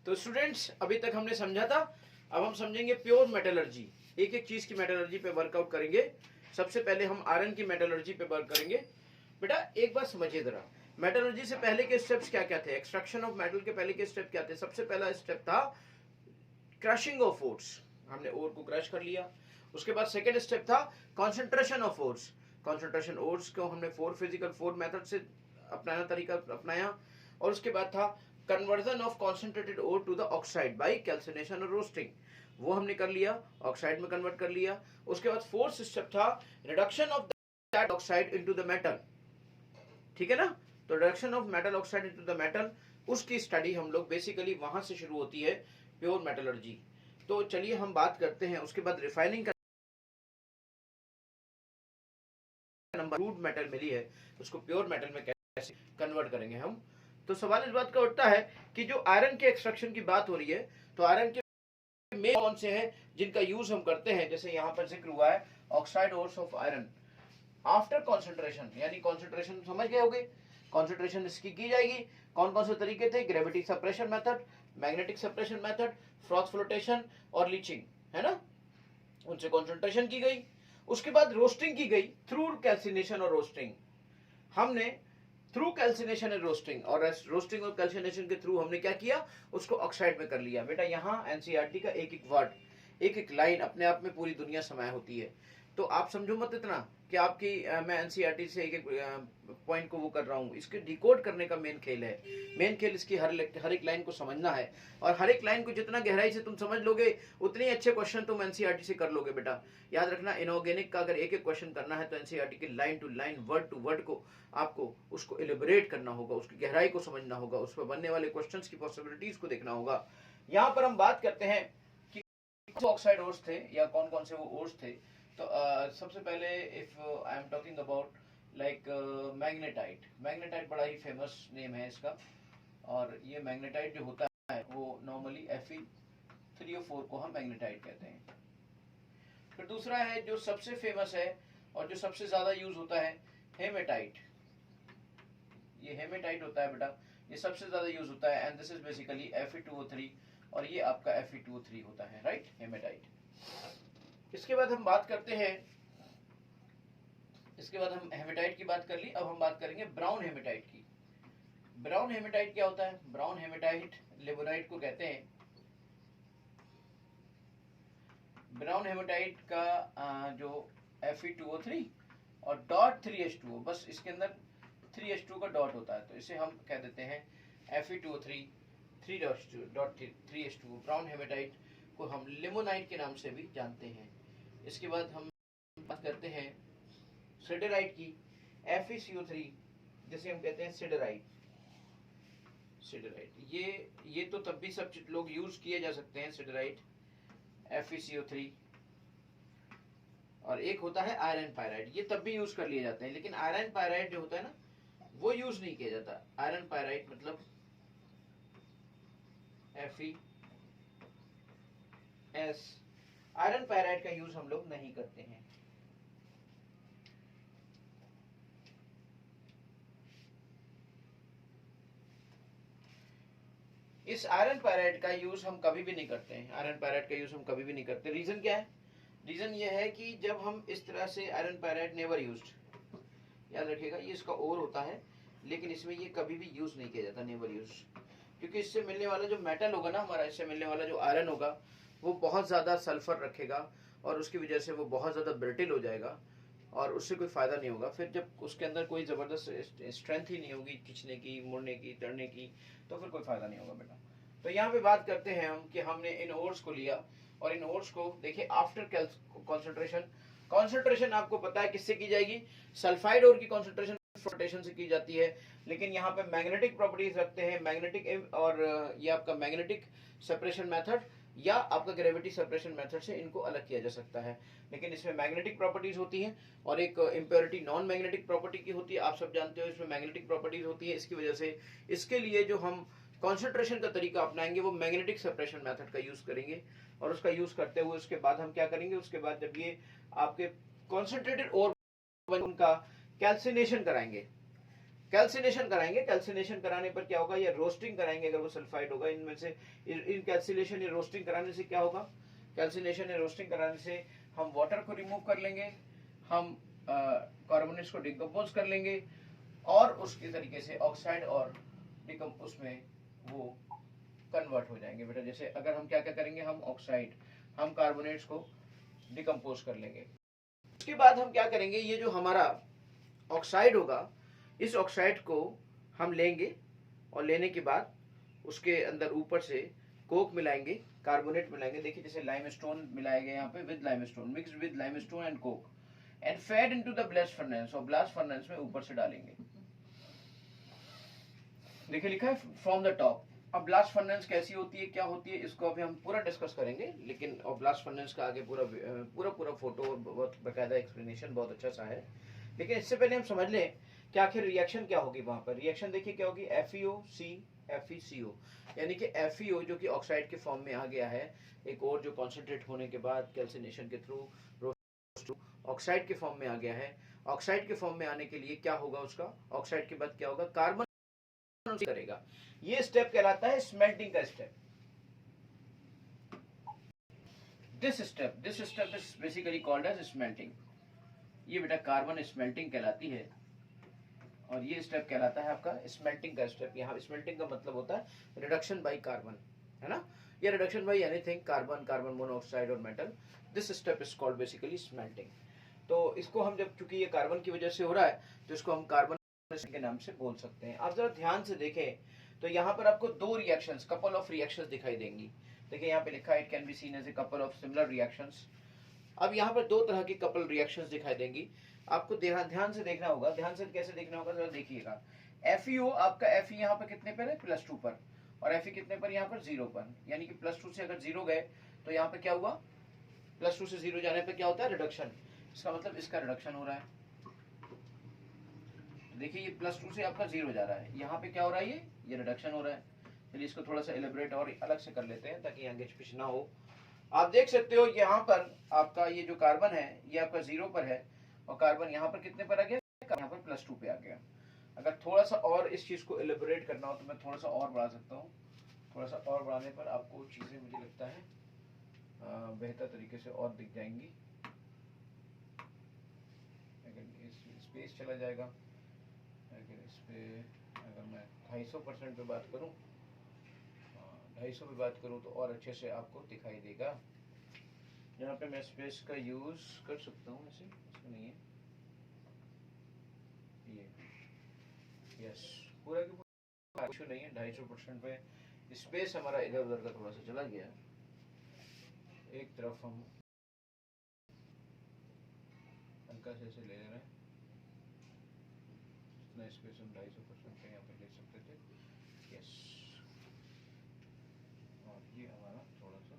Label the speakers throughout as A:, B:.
A: तो स्टूडेंट्स अभी तक हमने समझा था, अब हम समझेंगे प्योर मेटलर्जी। एक एक चीज की मेटलर्जी पे वर्कआउट करेंगे। सबसे पहले हम आयरन की मेटलर्जी पे वर्क करेंगे। बेटा एक बार समझिए जरा, मेटलर्जी से पहले के स्टेप्स क्या क्या थे? एक्सट्रैक्शन ऑफ मेटल के पहले के स्टेप क्या थे? सबसे पहला स्टेप था क्रशिंग ऑफ ओर्स, हमने ओर को क्रश कर लिया। उसके बाद सेकेंड स्टेप था concentration of ores. Concentration ores को हमने फोर मेथड से अपनाना, तरीका अपनाया। और उसके बाद था conversion of concentrated ore to the oxide by calcination और रोस्टिंग, वो हमने कर लिया, ऑक्साइड में कन्वर्ट कर लिया। उसके बाद फोर्थ स्टेप था reduction of that oxide into the metal. ठीक है ना? तो reduction of metal oxide into the metal, उसकी स्टडी हम लोग बेसिकली वहां से शुरू होती है, प्योर मेटलर्जी। तो चलिए हम बात करते हैं। उसके बाद रिफाइनिंग का नंबर क्रूड मेटल मिली है, उसको प्योर मेटल में कैसे कन्वर्ट करेंगे हम। तो सवाल इस बात का उठता है कि जो आयरन के एक्सट्रैक्शन की बात हो रही है, तो आयरन के मेन कौन से हैं जिनका यूज हम करते हैं? जैसे यहाँ पर जिक्र हुआ है oxide ores of iron after concentration, यानी कॉन्सेंट्रेशन समझ गए होगे, कॉन्सेंट्रेशन इसकी की जाएगी। कौन कौन से तरीके थे? Gravity suppression method, magnetic suppression method, froth flotation और लीचिंग, है ना? उनसे कॉन्सेंट्रेशन की गई। उसके बाद रोस्टिंग की गई थ्रू कैल्सिनेशन और रोस्टिंग। हमने थ्रू कैल्सिनेशन एंड रोस्टिंग, और रोस्टिंग और कैल्सिनेशन के थ्रू हमने क्या किया? उसको ऑक्साइड में कर लिया। बेटा यहाँ एनसीईआरटी का एक एक वर्ड, एक एक लाइन अपने आप में पूरी दुनिया समाये होती है। तो आप समझो मत इतना कि आपकी मैं एनसीईआरटी से एक एक पॉइंट को वो कर रहा हूँ। इसके डिकोड करने का मेन खेल है। मेन खेल इसकी हर एक लाइन को समझना है, और हर एक लाइन को जितना गहराई से तुम समझ लोगे उतने ही अच्छे क्वेश्चन तुम एनसीईआरटी से कर लोगे। बेटा याद रखना, इनऑर्गेनिक का अगर एक एक क्वेश्चन करना है तो एनसीईआरटी की line to line, word to word को आपको उसको एलिबरेट करना होगा, उसकी गहराई को समझना होगा, उस पर बनने वाले क्वेश्चंस की पॉसिबिलिटीज को देखना होगा। यहाँ पर हम बात करते हैं कि ऑक्साइड ओर्स थे या कौन कौन से वो ओर्स थे। तो सबसे पहले if I am talking about like magnetite. Magnetite बड़ा ही फेमस नेम है इसका, और ये मैग्नेटाइट जो होता है वो नॉर्मली Fe3O4 को हम मैग्नेटाइट कहते हैं। फिर दूसरा है जो सबसे फेमस है और जो सबसे ज्यादा यूज होता है, हेमेटाइट। ये हेमेटाइट होता है बेटा, ये सबसे ज्यादा यूज होता है, and this is basically Fe2O3, और ये आपका Fe2O3 होता है, राइट, हेमेटाइट। इसके बाद हम बात करते हैं, इसके बाद हम हेमेटाइट की बात कर ली, अब हम बात करेंगे ब्राउन हेमेटाइट की। ब्राउन हेमेटाइट क्या होता है? ब्राउन हेमेटाइट लिबोनाइट को कहते हैं। ब्राउन हेमेटाइट का जो Fe2O3 और डॉट 3H2O, बस इसके अंदर 3H2 का डॉट होता है, तो इसे हम कह देते हैं Fe2O3 3H2O। ब्राउन हेमेटाइट को हम लिमोनाइट के नाम से भी जानते हैं। इसके बाद हम बात करते हैं सिडराइट की, FeCO3, जिसे हम कहते हैं सिडराइट। सिडराइट ये तो तब भी सब लोग यूज किए जा सकते हैं, सिडराइट, FeCO3। और एक होता है आयरन पायराइड, ये तब भी यूज कर लिए जाते हैं, लेकिन आयरन पायराइड जो होता है ना, वो यूज नहीं किया जाता। आयरन पायराइड मतलब FeS, आयरन पायराइड का यूज हम लोग नहीं करते हैं। इस आयरन पायराइड का यूज हम कभी भी नहीं करते हैं। आयरन पायराइड का यूज हम कभी भी नहीं करते। रीजन क्या है? रीजन ये है कि जब हम इस तरह से आयरन पायराइड नेवर यूज्ड, याद रखिएगा, ये इसका ओर होता है, लेकिन इसमें ये कभी भी यूज नहीं किया जाता, नेवर यूज। क्योंकि इससे मिलने वाला जो मेटल होगा ना हमारा, इससे मिलने वाला जो आयरन होगा, वो बहुत ज्यादा सल्फर रखेगा, और उसकी वजह से वो बहुत ज्यादा ब्रिटिल हो जाएगा, और उससे कोई फायदा नहीं होगा। फिर जब उसके अंदर कोई जबरदस्त स्ट्रेंथ ही नहीं होगी खींचने की, मुड़ने की, तड़ने की, तो फिर कोई फायदा नहीं होगा बेटा। तो यहाँ पे बात करते हैं हम कि हमने इन ओर्स को लिया, और इन ओर्स को देखिए आफ्टर कॉन्सेंट्रेशन। कॉन्सेंट्रेशन आपको पता है किससे की जाएगी? सल्फाइड ओर की कॉन्सेंट्रेशन फ्लोटेशन से की जाती है, लेकिन यहाँ पे मैग्नेटिक प्रॉपर्टीज रखते हैं, मैग्नेटिक, और ये आपका मैग्नेटिक सेपरेशन मेथड या आपका ग्रेविटी सेपरेशन मेथड से इनको अलग किया जा सकता है। लेकिन इसमें मैग्नेटिक प्रॉपर्टीज होती हैं, और एक इम्प्योरिटी नॉन मैग्नेटिक प्रॉपर्टी की होती है। आप सब जानते हो इसमें मैग्नेटिक प्रॉपर्टीज होती है। इसकी वजह से इसके लिए जो हम कॉन्सेंट्रेशन का तरीका अपनाएंगे वो मैग्नेटिक सेपरेशन मेथड का यूज करेंगे, और उसका यूज करते हुए उसके बाद हम क्या करेंगे? उसके बाद जब ये आपके कॉन्सेंट्रेटेड और उनका कैल्सिनेशन कराएंगे, कैल्सिनेशन कराएंगे। कैल्सिनेशन कराने पर क्या होगा, ये रोस्टिंग कराएंगे अगर वो सल्फाइड होगा इनमें से। इन कैल्सिनेशन या रोस्टिंग कराने से क्या होगा, कैल्सिनेशन या रोस्टिंग कराने से हम वाटर को रिमूव कर लेंगे, हम कार्बोनेट्स को डिकम्पोज कर लेंगे और उसके तरीके से ऑक्साइड और उसमें वो कन्वर्ट हो जाएंगे बेटा। जैसे अगर हम क्या क्या करेंगे, हम ऑक्साइड, हम कार्बोनेट्स को डिकम्पोज कर लेंगे। उसके बाद हम क्या करेंगे, ये जो हमारा ऑक्साइड होगा, इस ऑक्साइड को हम लेंगे और लेने के बाद उसके अंदर ऊपर से कोक मिलाएंगे, कार्बोनेट मिलाएंगे। देखिए जैसे लाइमस्टोन मिलाया गया यहाँ पे, with limestone, mix with limestone and Coke and fed into the blast furnace, और ब्लास्ट फर्नेस में ऊपर से डालेंगे। देखिए लिखा है फ्रॉम द टॉप। अब ब्लास्ट फर्नेस कैसी होती है, क्या होती है, इसको अभी हम पूरा डिस्कस करेंगे, लेकिन और ब्लास्ट फर्नेस का आगे पूरा फोटो और बहुत बकायदा एक्सप्लेनेशन बहुत अच्छा सा है। लेकिन इससे पहले हम समझ लें कि आखिर रिएक्शन क्या होगी वहां पर। रिएक्शन देखिए क्या होगी, FeO-C FeCO, यानी कि FeO जो कि ऑक्साइड के फॉर्म में आ गया है, एक और जो कॉन्सेंट्रेट होने के बाद कैल्सिनेशन के थ्रू ऑक्साइड के फॉर्म में आ गया है। ऑक्साइड के फॉर्म में आने के लिए क्या होगा, उसका ऑक्साइड के बाद क्या होगा, कार्बन करेगा। ये स्टेप कहलाता है स्मेल्टिंग का step. This step is basically called as smelting. ये बेटा कार्बन स्मेल्टिंग कहलाती है और ये स्टेप कहलाता है आपका स्मेल्टिंग का स्टेप। यहाँ स्मेल्टिंग का मतलब होता है रिडक्शन बाय कार्बन, है ना, ये reduction by anything, carbon, carbon monoxide और metal. This step is called basically smelting. तो इसको हम जब, चूंकि ये कार्बन की वजह से हो रहा है, तो इसको हम कार्बन के नाम से बोल सकते हैं। आप जरा ध्यान से देखें तो यहाँ पर आपको दो रिएक्शंस, कपल ऑफ रिएक्शंस दिखाई देंगी। देखिए यहाँ पे लिखा है it can be seen as a couple of similar reactions. अब यहाँ पर दो तरह की कपल रिएक्शंस दिखाई देंगी, आपको ध्यान से देखना होगा। ध्यान से कैसे देखना होगा, जरा देखिएगा। FeO आपका Fe यहाँ पर कितने पर है, +2 पर, और Fe कितने पर, यहाँ पर 0 पर। यानी कि +2 से अगर 0 गए तो यहाँ पे क्या हुआ, +2 से 0 जाने पर क्या होता है, रिडक्शन। इसका मतलब इसका रिडक्शन हो रहा है। देखिए ये +2 से आपका 0 जा रहा है, यहाँ पे क्या हो रहा है, ये रिडक्शन हो रहा है। चलिए इसको थोड़ा सा एलिब्रेट और अलग से कर लेते हैं ताकि यहाँ गिचपिच ना हो। आप देख सकते हो यहाँ पर आपका ये जो कार्बन है ये आपका 0 पर है, और कार्बन यहाँ पर कितने पर आ गया, यहाँ पर +2 पे आ गया। अगर थोड़ा सा और इस चीज को एलिब्रेट करना हो तो मैं थोड़ा सा और बढ़ा सकता हूँ। थोड़ा सा और बढ़ाने पर आपको चीजें मुझे लगता है बेहतर तरीके से और दिख जाएंगी। अगर इस स्पेस चला जाएगा, अगर इस पे अगर मैं 250% पे बात करूं, 250 पे बात करूं तो और अच्छे से आपको दिखाई देगा। यहाँ पे मैं स्पेस का यूज कर सकता हूँ, ऐसे इसमें नहीं है ये, यस, पूरा की पूरा इशू नहीं है। 250% पे स्पेस हमारा इधर उधर का थोड़ा सा चला गया, एक तरफ हम हल्का से ऐसे ले रहे हैं, इतना स्पेस हम 250% पे यहाँ पे ले सकते थे, यस। और ये हमारा थोड़ा सा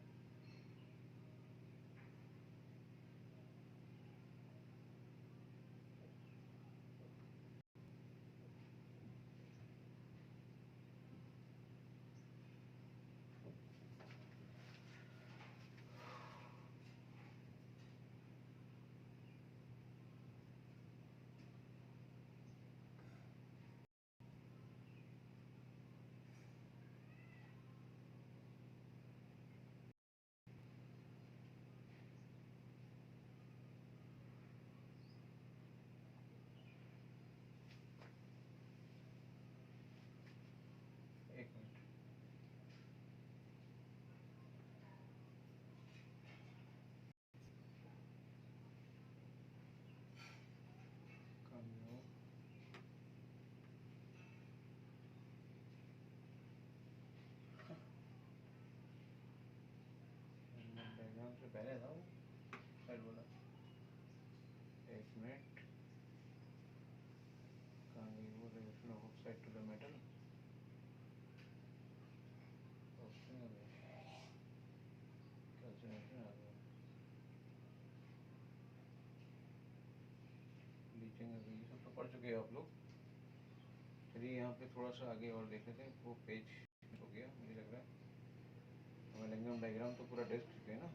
A: एक मिनट। बैकग्राउंड से पहले था वो, शायद बोला, एक मिनट। कहाँ गई वो reaction of oxide to the metal, oxygen आ गया, कैल्सिनेशन आ गया, लीचिंग आ गई, ये सब तो पढ़ चुके हैं आप लोग। चलिए यहाँ पे थोड़ा सा आगे और देख लेते हैं, वो पेज हो गया मुझे लग रहा है। हमें लेंगम डायग्राम तो पूरा देख चुके हैं ना,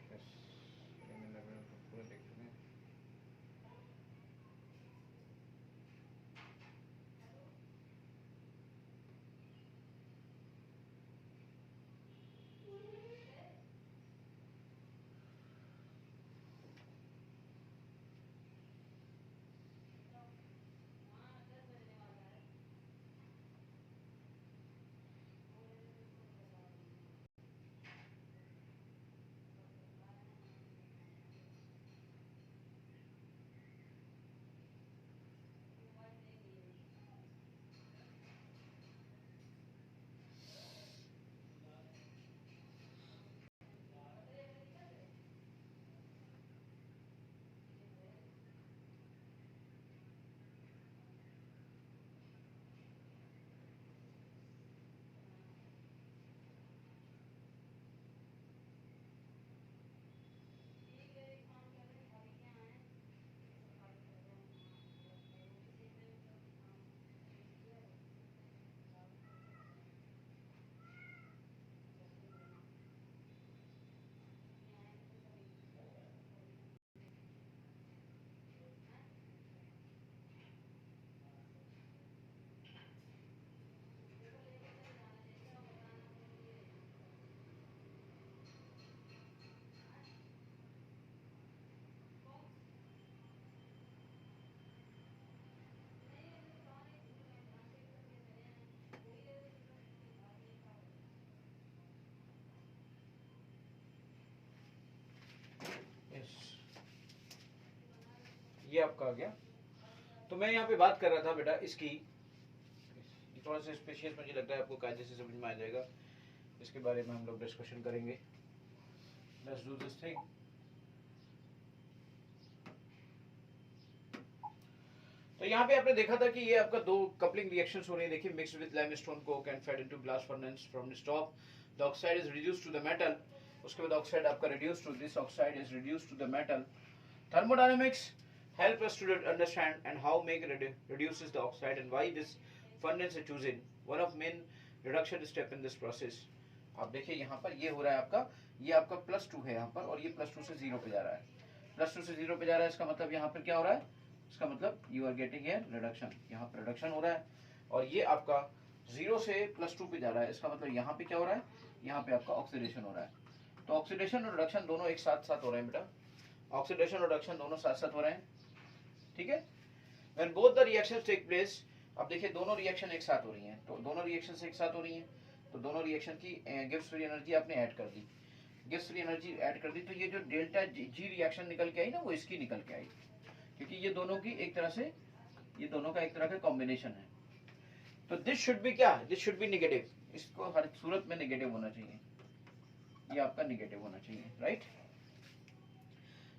A: यस, लेंगम डायग्राम तो पूरा देख चुके हैं। ये आपका आ गया। तो मैं यहाँ पे बात कर रहा था बेटा इसकी, थोड़ा सा स्पेशियस मुझे लगता है आपको कायदे से समझ में आ जाएगा, इसके बारे में हम लोग डिस्कशन करेंगे। Let's do this thing. तो यहाँ पे आपने देखा था कि ये आपका दो कपलिंग रिएक्शंस हो रही है। देखिए, mixed with limestone coke and fed into blast furnace from the top, the oxide is reduced to the metal. उसके बाद ऑक्साइड आपका reduced to this, oxide is reduced to the metal. Thermodynamics help us to understand and how make reduces the oxide and why this furnace is chosen one of main reduction step in this process। आप देखिए यहाँ पर ये हो रहा है आपका, ये आपका +2 है यहाँ पर, और ये +2 से 0 पे जा रहा है। +2 से 0 पे जा रहा है, इसका मतलब यहाँ पर क्या हो रहा है, इसका मतलब you are getting here reduction, यहाँ पर रिडक्शन हो रहा है। और ये आपका 0 से +2 पे जा रहा है, इसका मतलब यहाँ पे क्या हो रहा है, यहाँ पे आपका ऑक्सीडेशन हो रहा है। तो ऑक्सीडेशन और रिडक्शन दोनों एक साथ साथ हो रहे हैं बेटा, ऑक्सीडेशन और रिडक्शन दोनों साथ साथ हो रहे हैं, ठीक है। When both the reactions take place, अब देखिए दोनों रिएक्शन एक साथ हो रही हैं, तो दोनों रिएक्शन एक साथ हो रही हैं, तो दोनों रिएक्शन की गिब्स फ्री एनर्जी आपने ऐड कर दी, गिब्स फ्री एनर्जी ऐड कर दी, तो ये जो डेल्टा जी रिएक्शन निकल के आई ना, वो इसकी निकल के आई, क्योंकि ये दोनों की एक तरह से, ये दोनों का एक तरह का कॉम्बिनेशन है। तो दिस शुड बी क्या, दिस शुड बी नेगेटिव, इसको हर सूरत में नेगेटिव होना चाहिए, ये आपका नेगेटिव होना चाहिए, right.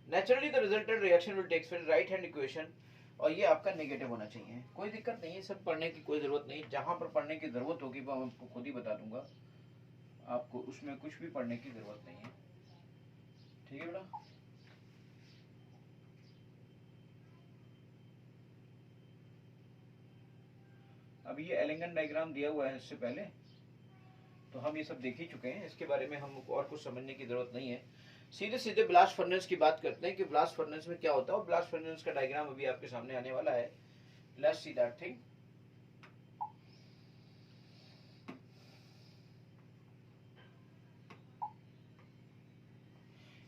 A: Naturally the resultant reaction will takes place, right hand equation, और ये आपका नेगेटिव होना चाहिए। कोई दिक्कत नहीं है, सब पढ़ने की कोई जरूरत नहीं, जहां पर पढ़ने की जरूरत होगी वो मैं आपको खुद ही बता दूंगा, आपको उसमें कुछ भी पढ़ने की जरूरत नहीं है, ठीक है बेटा। अब ये एलिंगन डायग्राम दिया हुआ है इससे पहले, तो हम ये सब देख ही चुके हैं, इसके बारे में हम और कुछ समझने की जरूरत नहीं है। सीधे सीधे ब्लास्ट फर्नेस की बात करते हैं कि ब्लास्ट फर्नेस में क्या होता है, और ब्लास्ट फर्नेस का डायग्राम अभी आपके सामने आने वाला है। Let's see that thing.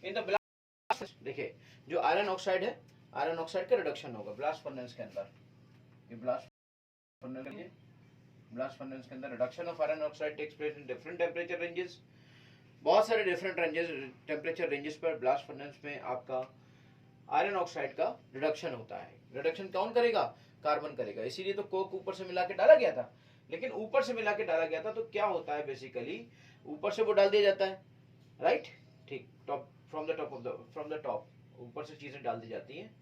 A: In the blast, देखिए जो आयरन ऑक्साइड है, आयरन ऑक्साइड का रिडक्शन होगा ब्लास्ट फर्नेस के अंदर, ये ब्लास्ट फर्नेस के अंदर reduction of iron oxide takes place in different temperature ranges, बहुत सारे डिफरेंट रेंजेस, टेम्परेचर रेंजेस पर ब्लास्ट फर्नेस में आपका आयरन ऑक्साइड का रिडक्शन होता है। रिडक्शन कौन करेगा, कार्बन करेगा, इसीलिए तो कोक ऊपर से मिला के डाला गया था। लेकिन ऊपर से मिला के डाला गया था तो क्या होता है, बेसिकली ऊपर से वो डाल दिया जाता है, राइट, ठीक, टॉप फ्रॉम द टॉप ऊपर से चीजें डाल दी जाती हैं।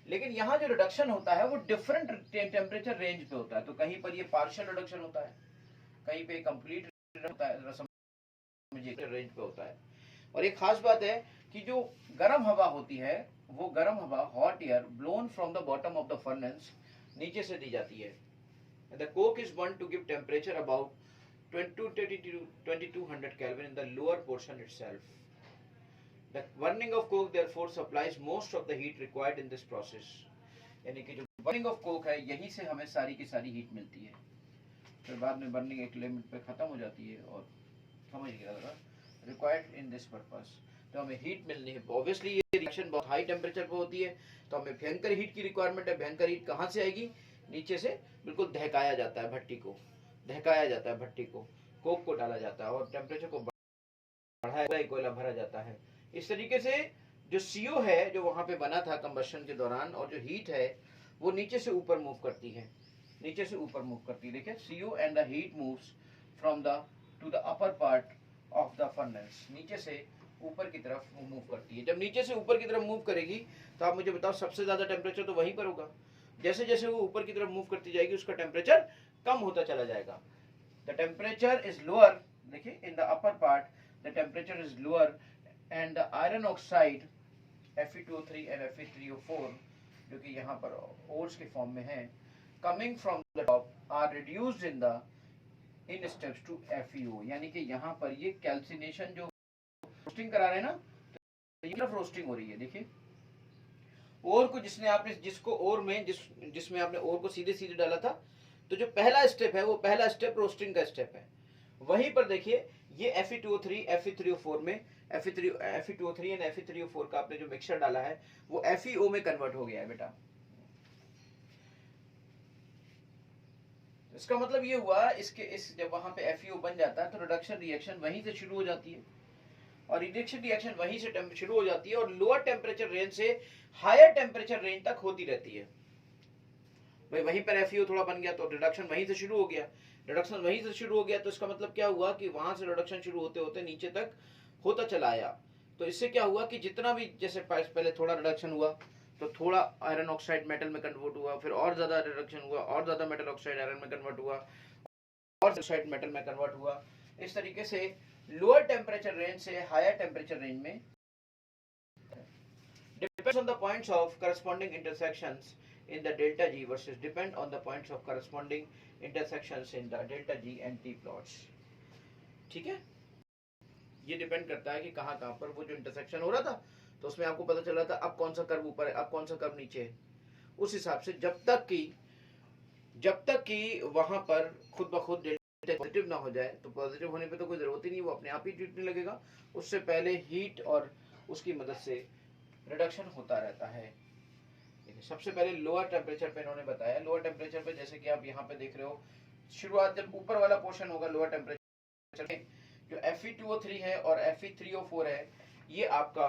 A: लेकिन यहाँ जो रिडक्शन होता है वो डिफरेंट टेम्परेचर रेंज पे होता है, तो कहीं पर ये पार्शियल रिडक्शन होता है, कहीं पे कंप्लीट होता है, रेंज पे होता है। और एक खास बात है कि जो गर्म हवा होती है, वो गर्म हवा, hot air blown from the bottom of the furnace, नीचे से दी जाती है। The coke is burn to give temperature about 2200 Kelvin in the lower portion itself. The burning of coke therefore supplies most of the heat required in this process. यानी कि जो burning of Coke है, यहीं से हमें सारी की सारी हीट मिलती है, फिर बाद में बर्निंग एक लिमिट पे खत्म हो जाती है, और समझ गया रिक्वायर्ड इन दिस पर्पस, तो हमें हीट मिलनी है। ऑब्वियसली ये रिएक्शन बहुत हाई टेम्परेचर पे होती है, तो हमें भयंकर हीट की रिक्वायरमेंट है। भयंकर हीट कहाँ से आएगी, नीचे से बिल्कुल दहकाया जाता है भट्टी को, दहकाया जाता है भट्टी को, कोक को डाला जाता है और टेम्परेचर को बढ़ाया, कोयला भरा जाता है। इस तरीके से जो CO है जो वहां पे बना था कंबशन के दौरान, और जो हीट है वो नीचे से ऊपर मूव करती है, नीचे से ऊपर मूव करती है। देखिए CO and the heat moves from the two the upper part of the furnace, नीचे से ऊपर की तरफ मूव करती है। जब नीचे से ऊपर की तरफ मूव करेगी तो आप मुझे बताओ सबसे ज्यादा टेम्परेचर तो वहीं पर होगा। जैसे जैसे वो ऊपर की तरफ मूव करती जाएगी उसका टेम्परेचर कम होता चला जाएगा। द टेम्परेचर इज लोअर, देखिए in the upper part the temperature is lower and the iron oxide Fe2O3 and Fe3O4 जो कि यहाँ पर ओर्स के फॉर्म में है, coming from the top are reduced in steps to FeO, यानी कि यहाँ पर ये कैल्सिनेशन जो रोस्टिंग करा रहे हैं ना, तो ये रोस्टिंग हो रही है। देखिए ओर को जिसको ओर में जिसमें आपने ओर को सीधे सीधे डाला था, तो जो पहला स्टेप है वो पहला स्टेप रोस्टिंग का स्टेप है। वहीं पर देखिए ये Fe2O3 Fe3O4 में Fe2O3 एंड Fe3O4 का आपने जो मिक्सचर डाला है वो FeO में कन्वर्ट हो गया है बेटा। इसका मतलब ये हुआ, जब वहां पे FeO बन जाता है तो रिडक्शन रिएक्शन वहीं से शुरू हो जाती है। और रिडक्शन रिएक्शन वहीं से शुरू हो जाती है और लोअर टेम्परेचर रेंज से हायर टेम्परेचर रेंज तक होती रहती है। भाई वहीं पर FeO थोड़ा बन गया तो रिडक्शन वहीं से शुरू हो गया, रिडक्शन वहीं से शुरू हो गया तो इसका मतलब क्या हुआ कि वहां से रिडक्शन शुरू होते होते नीचे तक होता चला आया। तो इससे क्या हुआ कि जितना भी जैसे पहले थोड़ा रिडक्शन हुआ तो थोड़ा आयरन ऑक्साइड मेटल में कन्वर्ट हुआ, फिर और ज्यादा रिडक्शन हुआ, और ज्यादा मेटल ऑक्साइड आयरन में कन्वर्ट हुआ, और ऑक्साइड मेटल में कन्वर्ट हुआ। इस तरीके से लोअर टेम्परेचर रेंज से हायर टेम्परेचर रेंज में depends on the points of corresponding intersections in the delta G versus depend on the points of corresponding intersections in the delta G and T plots। ठीक है, ये depend करता है कि कहाँ कहाँ पर वो जो इंटरसेक्शन हो रहा था तो उसमें आपको पता चल रहा था अब कौन सा कर्व ऊपर है, अब कौन सा कर्व नीचे है। उस हिसाब से जब तक कि वहां पर खुद ब खुद डेल्टा पॉजिटिव ना हो जाए, तो पॉजिटिव होने पे तो कोई जरूरत ही नहीं, वो अपने आप ही टूटने लगेगा। उससे पहले हीट और उसकी मदद से रिडक्शन होता रहता है। सबसे पहले लोअर टेम्परेचर पे इन्होंने बताया, लोअर टेम्परेचर पे जैसे कि आप यहाँ पे देख रहे हो, शुरुआत जब ऊपर वाला पोर्शन होगा लोअर टेम्परेचर में, जो Fe2O3 है और Fe3O4 है, ये आपका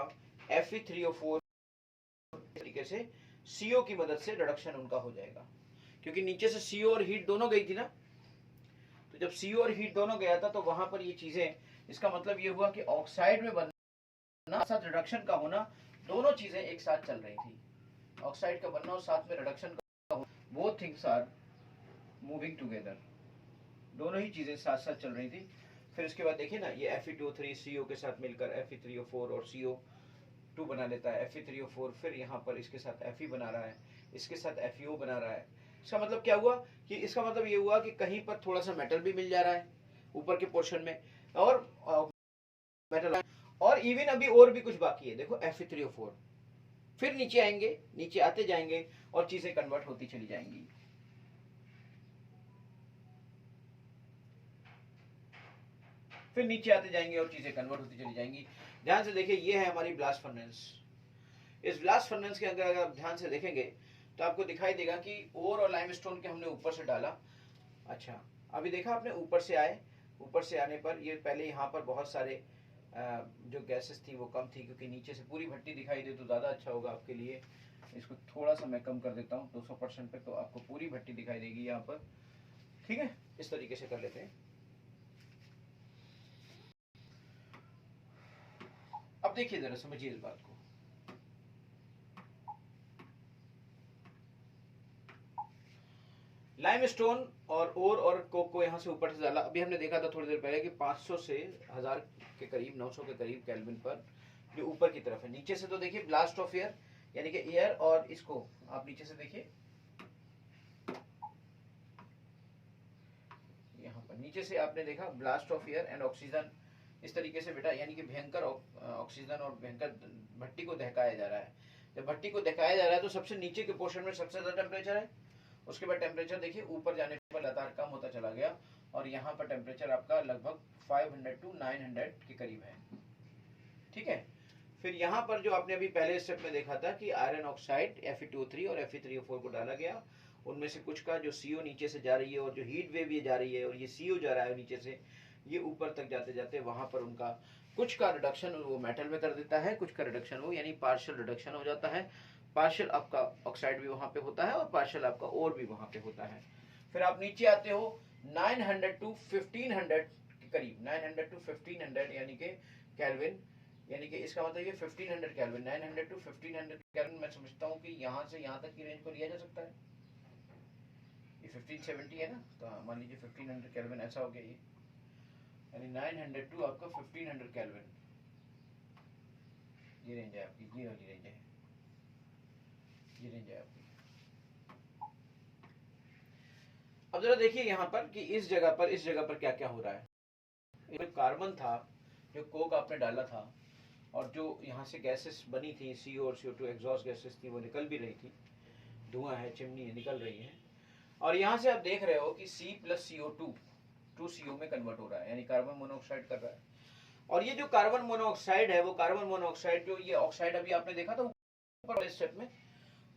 A: Fe3O4 तरीके से CO की मदद से रिडक्शन उनका हो जाएगा, क्योंकि नीचे से CO और हीट दोनों गई थी ना। तो जब CO और हीट दोनों गया था तो वहां पर ये चीजें, इसका मतलब ये हुआ कि ऑक्साइड में बनना साथ रिडक्शन का होना, दोनों चीजें एक साथ चल रही थी। ऑक्साइड का बनना और साथ में रिडक्शन का होना, both things are moving together, दोनों ही चीजें साथ साथ चल रही थी। फिर इसके बाद देखिए ना, ये Fe2O3 CO के साथ मिलकर Fe3O4 और CO2 बना लेता है। Fe3O4 फिर यहाँ पर इसके साथ Fe बना रहा है, इसके साथ FeO बना रहा है। इसका मतलब क्या हुआ कि इसका मतलब ये हुआ कि कहीं पर थोड़ा सा मेटल भी मिल जा रहा है ऊपर के पोर्शन में, और मेटल, और इवन अभी और भी कुछ बाकी है। देखो Fe3O4 फिर नीचे आएंगे, नीचे आते जाएंगे और चीजें कन्वर्ट होती चली जाएंगी। फिर नीचे आते जाएंगे और चीजें कन्वर्ट होती चली जाएंगी। ध्यान से देखिए, ये है हमारी ब्लास्ट फर्नेस। इस ब्लास्ट फर्नेस के अगर आप ध्यान से देखेंगे तो आपको दिखाई देगा कि ओर और लाइमस्टोन के हमने ऊपर से डाला। अच्छा, अभी देखा आपने, ऊपर से आए, ऊपर से आने पर ये पहले यहाँ पर बहुत सारे जो गैसेस थी वो कम थी, क्योंकि नीचे से पूरी भट्टी दिखाई दे तो ज़्यादा अच्छा होगा आपके लिए। इसको थोड़ा सा मैं कम कर देता हूँ 200% पे, तो आपको पूरी भट्टी दिखाई देगी यहाँ पर। ठीक है, इस तरीके से कर लेते हैं। अब देखिए जरा, समझिए इस बात को। लाइमस्टोन और ओर और कोक को यहाँ से ऊपर से डाला। अभी हमने देखा था थोड़ी देर पहले कि 500 से 1000 के करीब, 900 के करीब केल्विन पर जो ऊपर की तरफ है। नीचे से तो देखिए ब्लास्ट ऑफ एयर, यानी कि एयर, और इसको आप नीचे से देखिए, यहाँ पर नीचे से आपने देखा blast of air and oxygen, इस तरीके से बेटा, यानी कि भयंकर ऑक्सीजन और भयंकर भट्टी को दहकाया जा रहा है। जब भट्टी को दहकाया जा रहा है तो सबसे नीचे के पोर्शन में सबसे ज्यादा टेम्परेचर है। उसके बाद टेम्परेचर देखिए ऊपर जाने पर लगातार कम होता चला गया, और यहाँ पर टेम्परेचर आपका लगभग 500 to 900 के करीब है। ठीक है, फिर यहाँ पर जो आपने अभी पहले स्टेप में देखा था कि आयरन ऑक्साइड Fe2O3 और Fe3O4 को डाला गया, उनमें से कुछ का जो CO नीचे से जा रही है और जो हीट वेव ये जा रही है और ये CO जा रहा है नीचे से, ये ऊपर तक जाते जाते वहां पर उनका कुछ का रिडक्शन वो मेटल में कर देता है, कुछ का रिडक्शन वो यानी पार्शियल रिडक्शन हो जाता है। पार्शियल आपका ऑक्साइड भी वहां पे होता है और पार्शियल आपका और भी वहां पे होता है। फिर आप नीचे आते हो 900 to 1500 के करीब, 900 to 1500 यानी कि केल्विन, यानी कि इसका मतलब ये 1500 केल्विन, 900 to 1500 केल्विन। मैं समझता हूँ कि यहाँ से यहाँ तक की रेंज को लिया जा सकता है। ये 1570 है ना, तो मान लीजिए 1500 केल्विन ऐसा हो गया ये, यानी 900 to आपका 1500 केल्विन, ये रेंज है आपकी, ये वाली रेंज है, ये रेंज है आपकी। अब जरा देखिए यहाँ पर कि इस जगह पर क्या क्या हो रहा है। एक कार्बन था जो कोक आपने डाला था, और जो यहाँ से गैसेस बनी थी CO और CO2 एग्जॉस्ट गैसेस थी, वो निकल भी रही थी, धुआं है, चिमनी निकल रही है। और यहाँ से आप देख रहे हो कि C plus CO2 2CO में कन्वर्ट हो रहा है, यानी कार्बन मोनोऑक्साइड कर रहा है। और ये जो कार्बन मोनोऑक्साइड है, वो कार्बन मोनोऑक्साइड जो ये ऑक्साइड अभी आपने देखा था ऊपर वाले स्टेप में,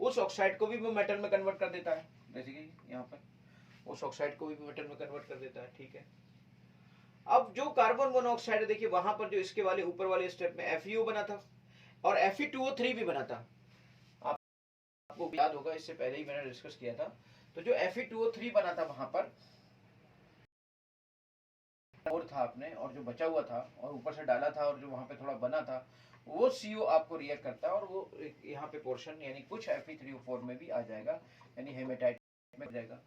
A: उस ऑक्साइड को भी वो मेटल में कन्वर्ट कर देता है, जैसे कि यहाँ पर उस ऑक्साइड को भी मेटल में कन्वर्ट कर देता है। ठीक है, अब अब जो कार्बन मोनोऑक्साइड है, देखिए वहां पर जो इसके वाले ऊपर वाले स्टेप में FeO बना था और Fe2O3 भी बना था। आपको याद होगा, इससे पहले ही मैंने डिस्कस किया था। तो जो Fe2O3 बना था वहां पर और था आपने, और जो बचा हुआ था और ऊपर से डाला था और जो वहां पे थोड़ा बना था, वो CO आपको रिएक्ट करता है और वो यहाँ पे पोर्शन यानी कुछ Fe3O4 में भी आ जाएगा, यानी हेमेटाइट में हो जाएगा।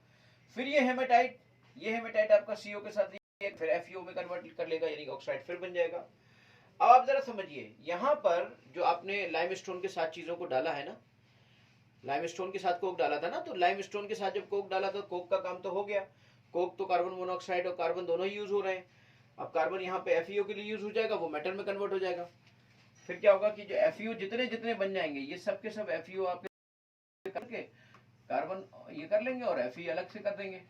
A: फिर ये हेमेटाइट आपका CO के साथ रिएक्ट फिर FeO में कन्वर्ट कर लेगा, यानी ऑक्साइड फिर बन जाएगा। अब आप जरा समझिए, यहाँ पर जो आपने लाइमस्टोन के साथ चीजों को डाला है ना, लाइमस्टोन के साथ कोक डाला था ना, तो लाइमस्टोन के साथ जब कोक डाला तो कोक का काम तो हो गया। कोक तो कार्बन मोनोऑक्साइड और कार्बन दोनों ही यूज हो रहे हैं। अब कार्बन यहाँ पे FeO के लिए यूज हो जाएगा, वो मेटल में कन्वर्ट हो जाएगा। फिर क्या होगा कि जो FeO जितने जितने बन जाएंगे, ये सब के सब FeO आपके करके कार्बन ये कर लेंगे और Fe अलग से कर देंगे।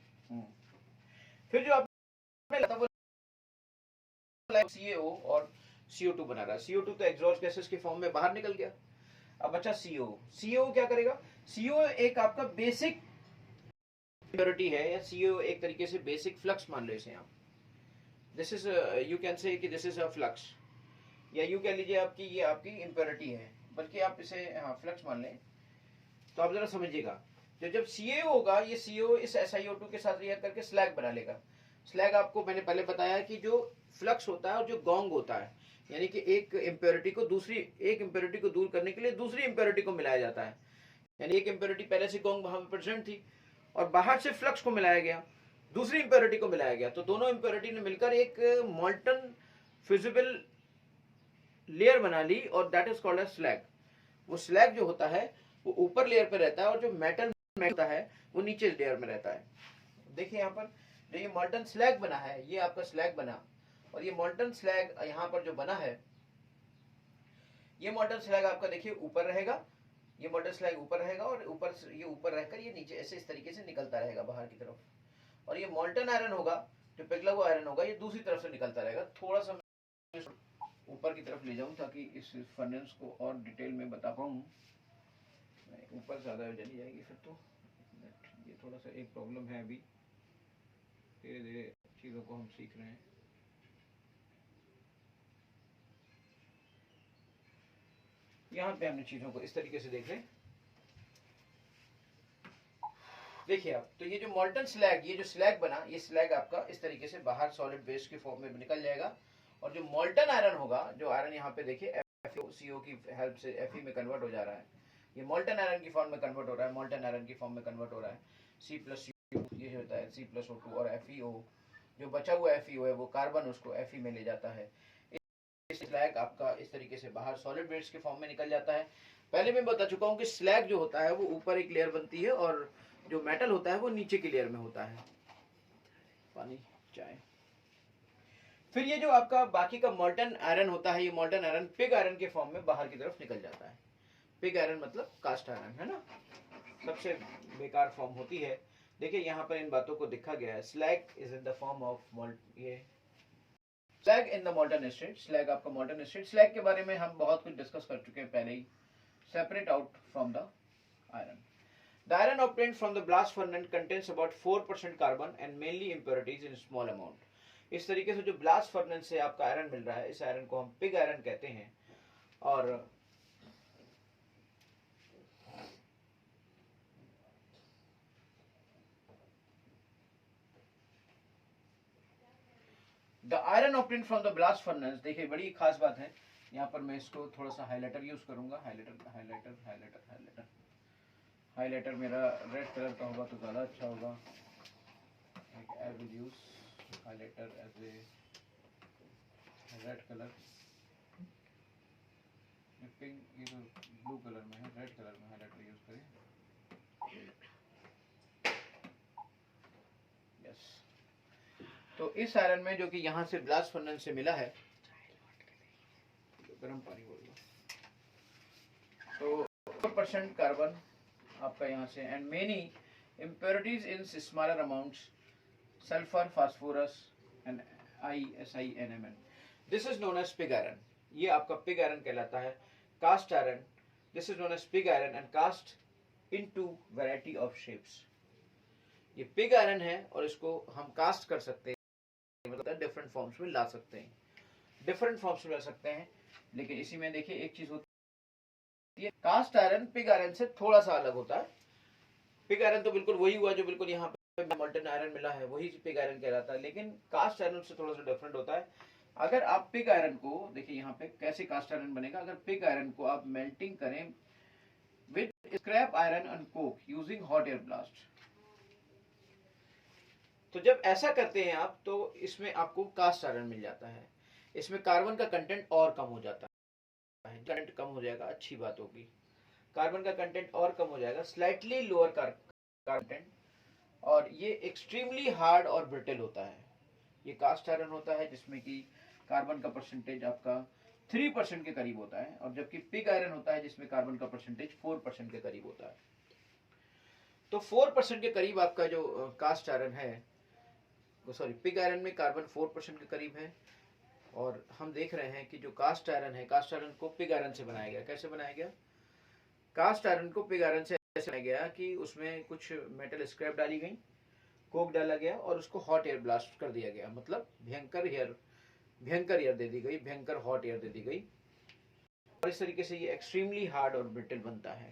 A: फिर जो आपने CaO और CO2 बना रहा है। CO2 तो एग्जॉस्ट गैसेस के फॉर्म में बाहर निकल गया। अब बचा CO क्या करेगा? CO एक आपका बेसिक इम्प्योरिटी है, या CO एक तरीके से बेसिक फ्लक्स मान लो इसे आप। This is you can say कि दिस इज अ फ्लक्स, या यू कह लीजिए आपकी ये आपकी इम्प्योरिटी है, बल्कि आप इसे फ्लक्स मान लें। तो आप जरा समझिएगा, जब CaO होगा, ये CO इस SiO2 के साथ रिएक्ट करके स्लैग बना लेगा। स्लैग आपको मैंने पहले बताया कि जो फ्लक्स होता है और जो गोंग होता है, यानी कि एक इम्प्योरिटी को दूर करने के लिए दूसरी इम्प्योरिटी को मिलाया जाता है। यानी एक इम्प्योरिटी पहले से गोंग वहां पर प्रेजेंट थी और बाहर से फ्लक्स को मिलाया गया, दूसरी इम्प्योरिटी को मिलाया गया, तो दोनों इम्प्योरिटी ने मिलकर एक मॉल्टन फिजिबल लेयर बना ली और that is called as slag. वो स्लैग जो होता है वो ऊपर लेयर पे रहता है और जो मेटल होता है वो नीचे लेयर में रहता है। देखिए यहाँ पर जो ये मॉल्टन स्लैग बना है, ये आपका स्लैग बना, और ये मॉल्टन स्लैग यहाँ पर जो बना है, ये मॉल्टन स्लैग आपका देखिए ऊपर रहेगा, ये मॉल्टन स्लैग ऊपर रहेगा और ये ऊपर रहकर ये नीचे ऐसे इस तरीके से निकलता रहेगा बाहर की तरफ। और ये मॉल्टन आयरन होगा, जो पिघला हुआ आयरन होगा, ये दूसरी तरफ से निकलता रहेगा। थोड़ा सा ऊपर की तरफ ले जाऊं ताकि इस फर्नेस को और डिटेल में बता पाऊं। ऊपर ज्यादा चली जाएगी फिर तो, ये थोड़ा सा एक प्रॉब्लम है। अभी धीरे धीरे चीज़ों को हम सीख रहे हैं। यहाँ पे हमने चीज़ों को इस तरीके से देख लें। देखिए आप, तो ये जो मॉल्टन स्लैग, ये जो स्लैग बना, ये स्लैग आपका इस तरीके से बाहर सॉलिड वेस्ट के फॉर्म में निकल जाएगा, और जो मॉल्टन आयरन होगा, जो आयरन यहाँ पे देखिए FeO की हेल्प से Fe में कन्वर्ट हो जा रहा है, ये मॉल्टन आयरन की फॉर्म में कन्वर्ट हो रहा है, मॉल्टन आयरन की फॉर्म में कन्वर्ट हो रहा है। C+CO ये होता है C+O2, और FeO जो बचा हुआ FeO है वो कार्बन उसको Fe में ले जाता है। स्लैग आपका इस तरीके से बाहर सॉलिड वेस्ट के फॉर्म में निकल जाता है। पहले मैं बता चुका हूँ कि स्लैग जो होता है वो ऊपर एक लेयर बनती है और जो मेटल होता है वो नीचे की लेयर में होता है। पानी, चाय। फिर ये जो आपका बाकी का मॉल्टन आयरन होता है, ये मॉल्टन आयरन पिग आयरन के फॉर्म में बाहर की तरफ निकल जाता है। पिग आयरन मतलब कास्ट आयरन, है ना, सबसे बेकार फॉर्म होती है। देखिए यहाँ पर इन बातों को लिखा गया है, slag is in the form of ये slag in the molten state. Slag आपका मॉल्टन स्टेट। स्लैग के बारे में हम बहुत कुछ डिस्कस कर चुके हैं पहले ही, separate out from the iron. The iron obtained from the blast furnace contains about 4% carbon and mainly impurities in small amount. इस तरीके से जो ब्लास्ट फर्नेस से आपका आयरन मिल रहा है, इस आयरन को हम पिग आयरन कहते हैं। और the iron obtained from the blast furnace, देखिए बड़ी खास बात है यहाँ पर, मैं इसको थोड़ा सा हाईलाइटर यूज करूंगा। हाईलाइटर मेरा रेड कलर का होगा तो ज़्यादा अच्छा होगा। I will use highlighter as a red colour. Pink, ये तो ब्लू कलर में है, रेड कलर में हाईलाइटर यूज करें। यस, तो इस आयरन में जो कि यहाँ से ब्लास्ट फर्नेस से मिला है, गर्म पानी बोल लो, तो 4% कार्बन आपका यहाँ से, and many impurities in smaller amounts, sulfur, phosphorus and ISINMN. This is known as pig iron. ये आपका पिग आयरन कहलाता है। Cast iron, this is known as pig iron and cast into variety of shapes. ये pig iron है और इसको हम cast कर सकते हैं। मतलब डिफरेंट फॉर्म्स में ला सकते हैं, डिफरेंट फॉर्म्स में ला सकते हैं। लेकिन इसी में देखिए एक चीज होती है, कास्ट आयरन पिग आयरन से थोड़ा सा अलग होता है। पिग आयरन तो बिल्कुल वही हुआ जो बिल्कुल यहाँ पे मोल्टन आयरन मिला है, वही पिग आयरन कहलाता है, लेकिन कास्ट आयरन से थोड़ा सा डिफरेंट होता है। अगर आप पिग आयरन को देखिए यहाँ पे कैसे कास्ट आयरन बनेगा, अगर पिग आयरन को आप मेल्टिंग करें with scrap iron and Coke using hot air blast, तो जब ऐसा करते हैं आप तो इसमें आपको कास्ट आयरन मिल जाता है। इसमें कार्बन का कंटेंट और कम हो जाता है, कंटेंट कम हो जाएगा, अच्छी बात होगी, कार्बन का कंटेंट और कम हो जाएगा, स्लाइटली लोअर कंटेंट, और ये एक्सट्रीमली हार्ड और ब्रिटल होता है। ये कास्ट आयरन होता है जिसमें कि कार्बन का परसेंटेज आपका 3% के करीब होता है, और जबकि पिग आयरन होता है जिसमें कार्बन का परसेंटेज 4% के करीब होता है। तो 4% के करीब आपका जो कास्ट आयरन है, सॉरी पिग आयरन में कार्बन 4% के करीब है, और हम देख रहे हैं कि जो कास्ट आयरन है, कास्ट आयरन को पिग आयरन से बनाया गया। कैसे बनाया गया? कास्ट आयरन को पिग आयरन से ऐसे बनाया गया कि उसमें कुछ मेटल स्क्रैप डाली गई, कोक डाला गया और उसको हॉट एयर ब्लास्ट कर दिया गया, मतलब भयंकर एयर दे दी गई, भयंकर हॉट एयर दे दी गई, और इस तरीके से ये एक्सट्रीमली हार्ड और ब्रिटल बनता है।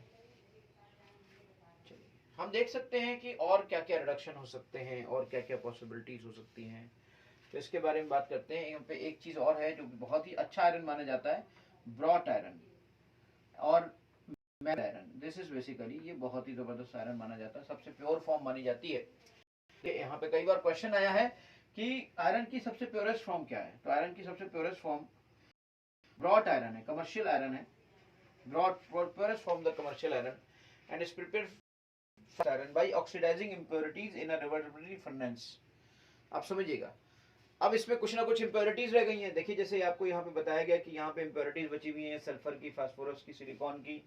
A: चलिए हम देख सकते हैं कि और क्या क्या रिडक्शन हो सकते हैं और क्या क्या पॉसिबिलिटीज हो सकती हैं, तो इसके बारे में बात करते हैं। यहाँ पे एक चीज और है जो बहुत ही अच्छा आयरन माना जाता है, ब्रॉट आयरन और मैग आयरन। दिस इज बेसिकली, ये बहुत ही जबरदस्त आयरन माना जाता है, सबसे प्योर फॉर्म मानी जाती है। यहाँ पे कई बार क्वेश्चन आया है कि आयरन की सबसे प्योरेस्ट फॉर्म क्या है, तो आयरन की सबसे प्योरेस्ट फॉर्म ब्रॉट आयरन है, कमर्शियल आयरन है, wrought purest form the commercial iron, and is prepared iron by oxidising impurities in a reversible furnace. आप समझिएगा, अब इसमें कुछ ना कुछ इंप्योरिटीज रह गई हैं। देखिए जैसे आपको यहाँ पे बताया गया कि यहाँ पे इंप्योरिटीज बची हुई हैं, सल्फर की, फास्फोरस की, सिलिकॉन की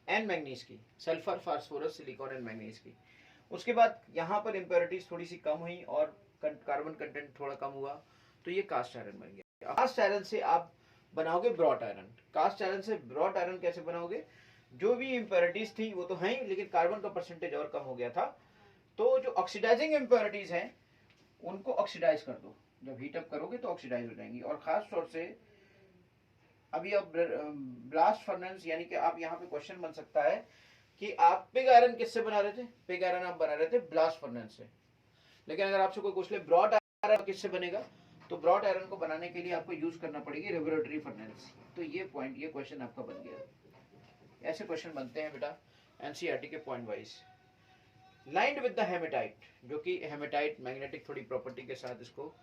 A: एंड मैग्नीज की, sulphur, phosphorus, silicon and manganese की। उसके बाद यहाँ पर इंप्योरिटीज थोड़ी सी कम हुई और कार्बन कंटेंट थोड़ा कम हुआ, तो ये कास्ट आयरन बन गया। कास्ट आयरन से आप बनाओगे ब्रॉट आयरन। कास्ट आयरन से ब्रॉट आयरन कैसे बनाओगे? जो भी इंप्योरिटीज थी वो तो है ही, लेकिन कार्बन का परसेंटेज और कम हो गया था, तो जो ऑक्सीडाइजिंग इंप्योरिटीज हैं उनको ऑक्सीडाइज कर दो। जब हीटअप करोगे तो ऑक्सीडाइज हो जाएंगी, और खास तौर से अभी अब ब्लास्ट फर्नेस, यानी कि आप यहाँ पे क्वेश्चन बन सकता है कि आप पिग आयरन किससे बना रहे थे? पिग आयरन आप बना रहे थे ब्लास्ट फर्नेस से। लेकिन अगर आपसे कोई पूछ ले ब्रॉड आयरन किससे बनेगा, तो ब्रॉड आयरन को बनाने के लिए आपको यूज करना पड़ेगी रेवोल्यूटरी फर्नेस। तो ये पॉइंट, ये क्वेश्चन आपका बन गया। ऐसे क्वेश्चन बनते हैं बेटा एनसीईआरटी के point wise. Lined with the hematite, जो कि हेमेटाइट मैग्नेटिक थोड़ी प्रॉपर्टी के साथ इसको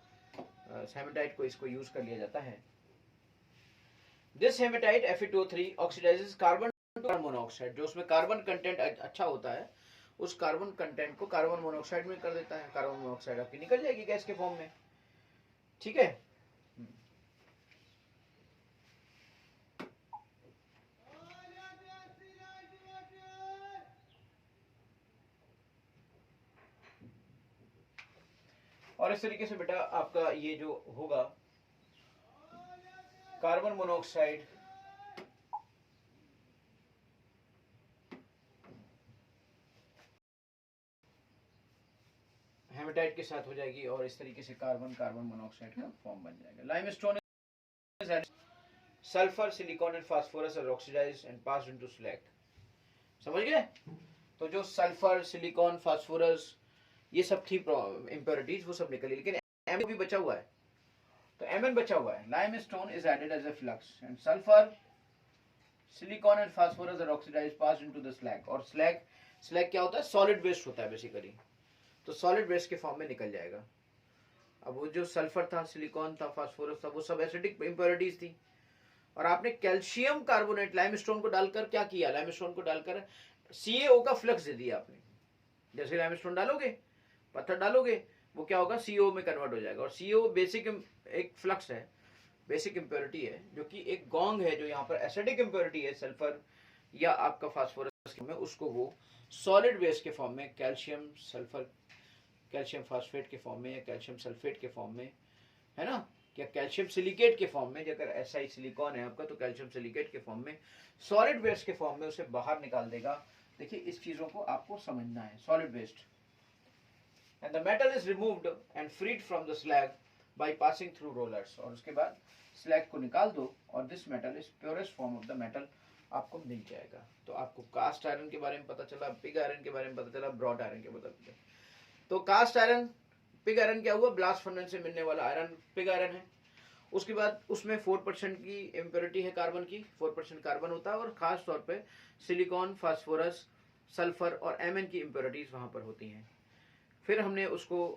A: हेमेटाइट को इसको यूज कर लिया जाता है। This hematite Fe2O3 oxidises carbon to monoxide, जो उसमें कार्बन कंटेंट अच्छा होता है, उस कार्बन कंटेंट को कार्बन मोनोऑक्साइड में कर देता है। कार्बन मोनोऑक्साइड आपकी निकल जाएगी गैस के फॉर्म में, ठीक है। और इस तरीके से बेटा आपका ये जो होगा कार्बन मोनोऑक्साइड हेमेटाइट के साथ हो जाएगी, और इस तरीके से कार्बन मोनोऑक्साइड का फॉर्म बन जाएगा। Limestone is sulphur, silicon and phosphorus are oxidised and passed into slag. समझ गए? तो जो सल्फर, सिलिकॉन, फास्फोरस ये सब थी इंप्योरिटीज, वो सब निकली, लेकिन एम भी बचा हुआ है, तो Mn बचा हुआ है। Limestone is added as a flux and sulphur, silicon and phosphorus are oxidised passed into the slag. और स्लैग क्या होता है? सॉलिड वेस्ट होता है बेसिकली, तो सॉलिड वेस्ट के फॉर्म में निकल जाएगा। अब वो जो सल्फर था, सिलिकॉन था, फास्फोरस था, वो सब एसिडिक इंप्योरिटीज थी, और आपने कैल्शियम कार्बोनेट लाइमस्टोन को डालकर क्या किया? लाइमस्टोन को डालकर CaO का फ्लक्स दे दिया आपने। जैसे लाइमस्टोन डालोगे, पत्थर डालोगे, वो क्या होगा? CO में कन्वर्ट हो जाएगा। और CO बेसिक एक फ्लक्स है, बेसिक इंप्योरिटी है, जो कि एक गोंग है, जो यहाँ पर एसिडिक इंप्योरिटी है सल्फर या आपका फास्फोरस में, उसको वो सॉलिड वेस्ट के फॉर्म में कैल्शियम सल्फर, कैल्शियम फास्फेट के फॉर्म में, या कैल्शियम सल्फेट के फॉर्म में, है ना, या कैल्शियम सिलिकेट के फॉर्म में, अगर ऐसा ही सिलिकॉन है आपका तो कैल्शियम सिलिकेट के फॉर्म में, सॉलिड वेस्ट के फॉर्म में उसे बाहर निकाल देगा। देखिए इस चीजों को आपको समझना है, solid waste, and the metal is removed and freed from the slag by passing through rollers, और उसके बाद स्लैग को निकाल दो और this metal is purest form of the metal आपको मिल जाएगा। तो आपको कास्ट आयरन के बारे में पता चला, पिग आयरन के बारे में पता चला, ब्रॉड आयरन के पता चला। तो कास्ट आयरन, पिग आयरन क्या हुआ, ब्लास्ट फर्नेस से मिलने वाला आयरन पिग आयरन है। उसके बाद उसमें 4% की इम्प्योरिटी है कार्बन की, 4% कार्बन होता है, और खास तौर पे सिलिकॉन, फास्फोरस, सल्फर और एमएन की इम्प्योरिटीज वहां पर होती हैं। फिर हमने उसको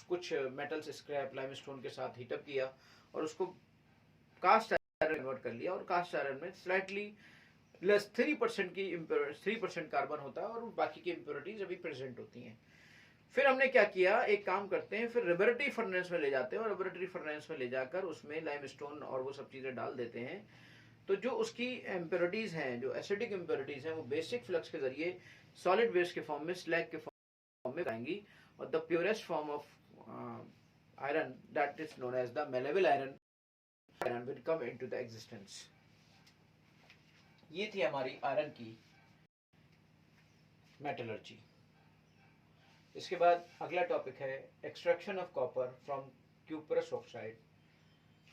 A: कुछ मेटल्स स्क्रैप लाइमस्टोन के साथ हीटअप किया और उसको कास्ट आयरन कन्वर्ट कर लिया, और कास्ट आयरन में स्लाइटली लेस 3% की 3% कार्बन होता है और बाकी की इम्प्योरिटीज अभी प्रेजेंट होती हैं। फिर हमने क्या किया, एक काम करते हैं, फिर लेबोरेटरी फर्नेस में ले जाते हैं और लेबोरेटरी फर्नेस में ले जाकर उसमें लाइमस्टोन और वो सब चीजें डाल देते हैं। तो जो उसकी इम्प्योरिटीज हैं, जो एसिडिक इम्प्योरिटीज हैं, वो बेसिक फ्लक्स के जरिए सॉलिड वेस्ट के फॉर्म में, स्लैग के फॉर्म में आएंगी, और the purest form of iron that is known as the malleable iron will come into the existence. ये थी हमारी आयरन की मेटलर्जी। इसके बाद अगला टॉपिक है extraction of copper from cuprous oxide,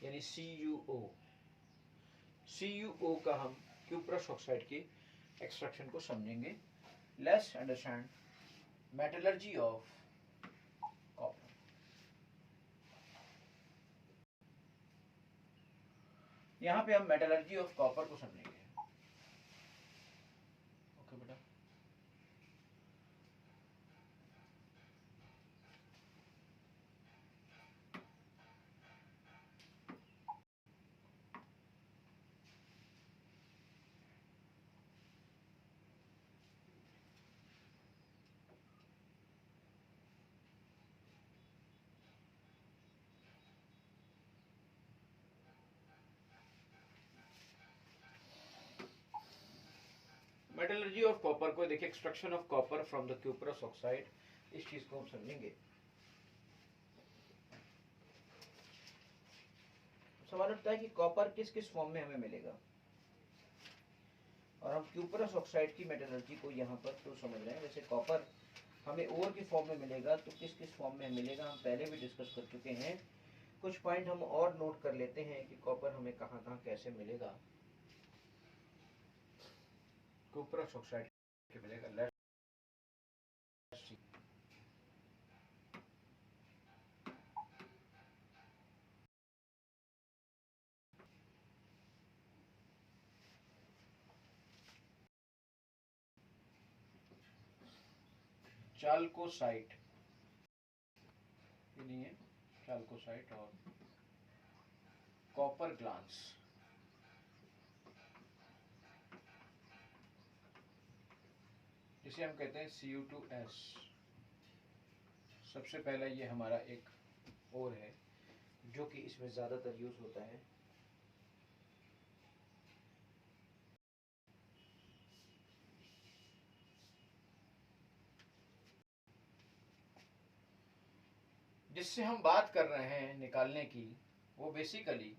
A: यानी CuO। CuO का हम क्यूपरस ऑक्साइड की एक्सट्रैक्शन को समझेंगे। Let's understand metallurgy of copper. यहां पे हम मेटलर्जी ऑफ कॉपर को समझेंगे। ओके बेटा, मेटलर्जी ऑफ कॉपर को देखिए, extraction of copper from the cuprous oxide, इस चीज को हम समझेंगे। सवाल उठता है कि कॉपर किस किस फॉर्म में हमें मिलेगा, और हम क्यूपरस ऑक्साइड की मेटलर्जी को यहाँ पर तो समझ रहे हैं। जैसे कॉपर हमें ओर के फॉर्म में मिलेगा, तो किस किस फॉर्म में मिलेगा हम पहले भी डिस्कस कर चुके हैं। कुछ पॉइंट हम और नोट कर लेते हैं कि कॉपर हमें कहाँ कहाँ कैसे मिलेगा। क्यूपरस ऑक्साइड के मिलेगा, चाल्कोसाइट, ये नहीं है चाल्कोसाइट, और कॉपर ग्लांस, जिसे हम कहते हैं Cu2S। सबसे पहला ये हमारा एक और है जो कि इसमें ज्यादातर यूज होता है। जिससे हम बात कर रहे हैं निकालने की, वो बेसिकली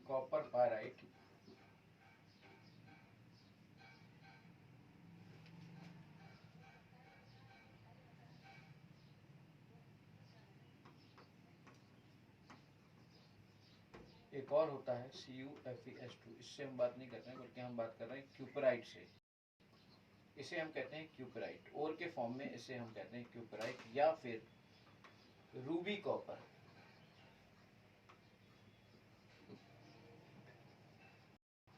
A: कॉपर पायराइट, एक और होता है CuFeS2। इससे हम बात नहीं कर रहे हैं, बल्कि हम बात कर रहे हैं क्यूपराइट से। इसे हम कहते हैं क्यूपराइट, और के फॉर्म में इसे हम कहते हैं क्यूपराइट या फिर रूबी कॉपर।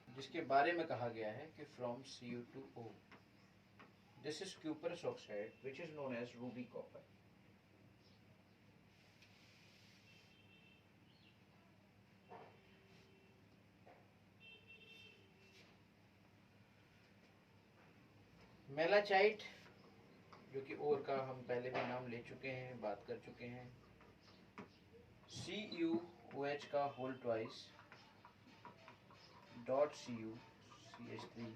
A: जिसके बारे में कहा गया है कि from Cu2O this is cuprous oxide which is known as ruby copper. Malachite, जो कि ओर का हम पहले भी नाम ले चुके हैं, बात कर चुके हैं। CuOH का होल ट्वाइस .CuCH3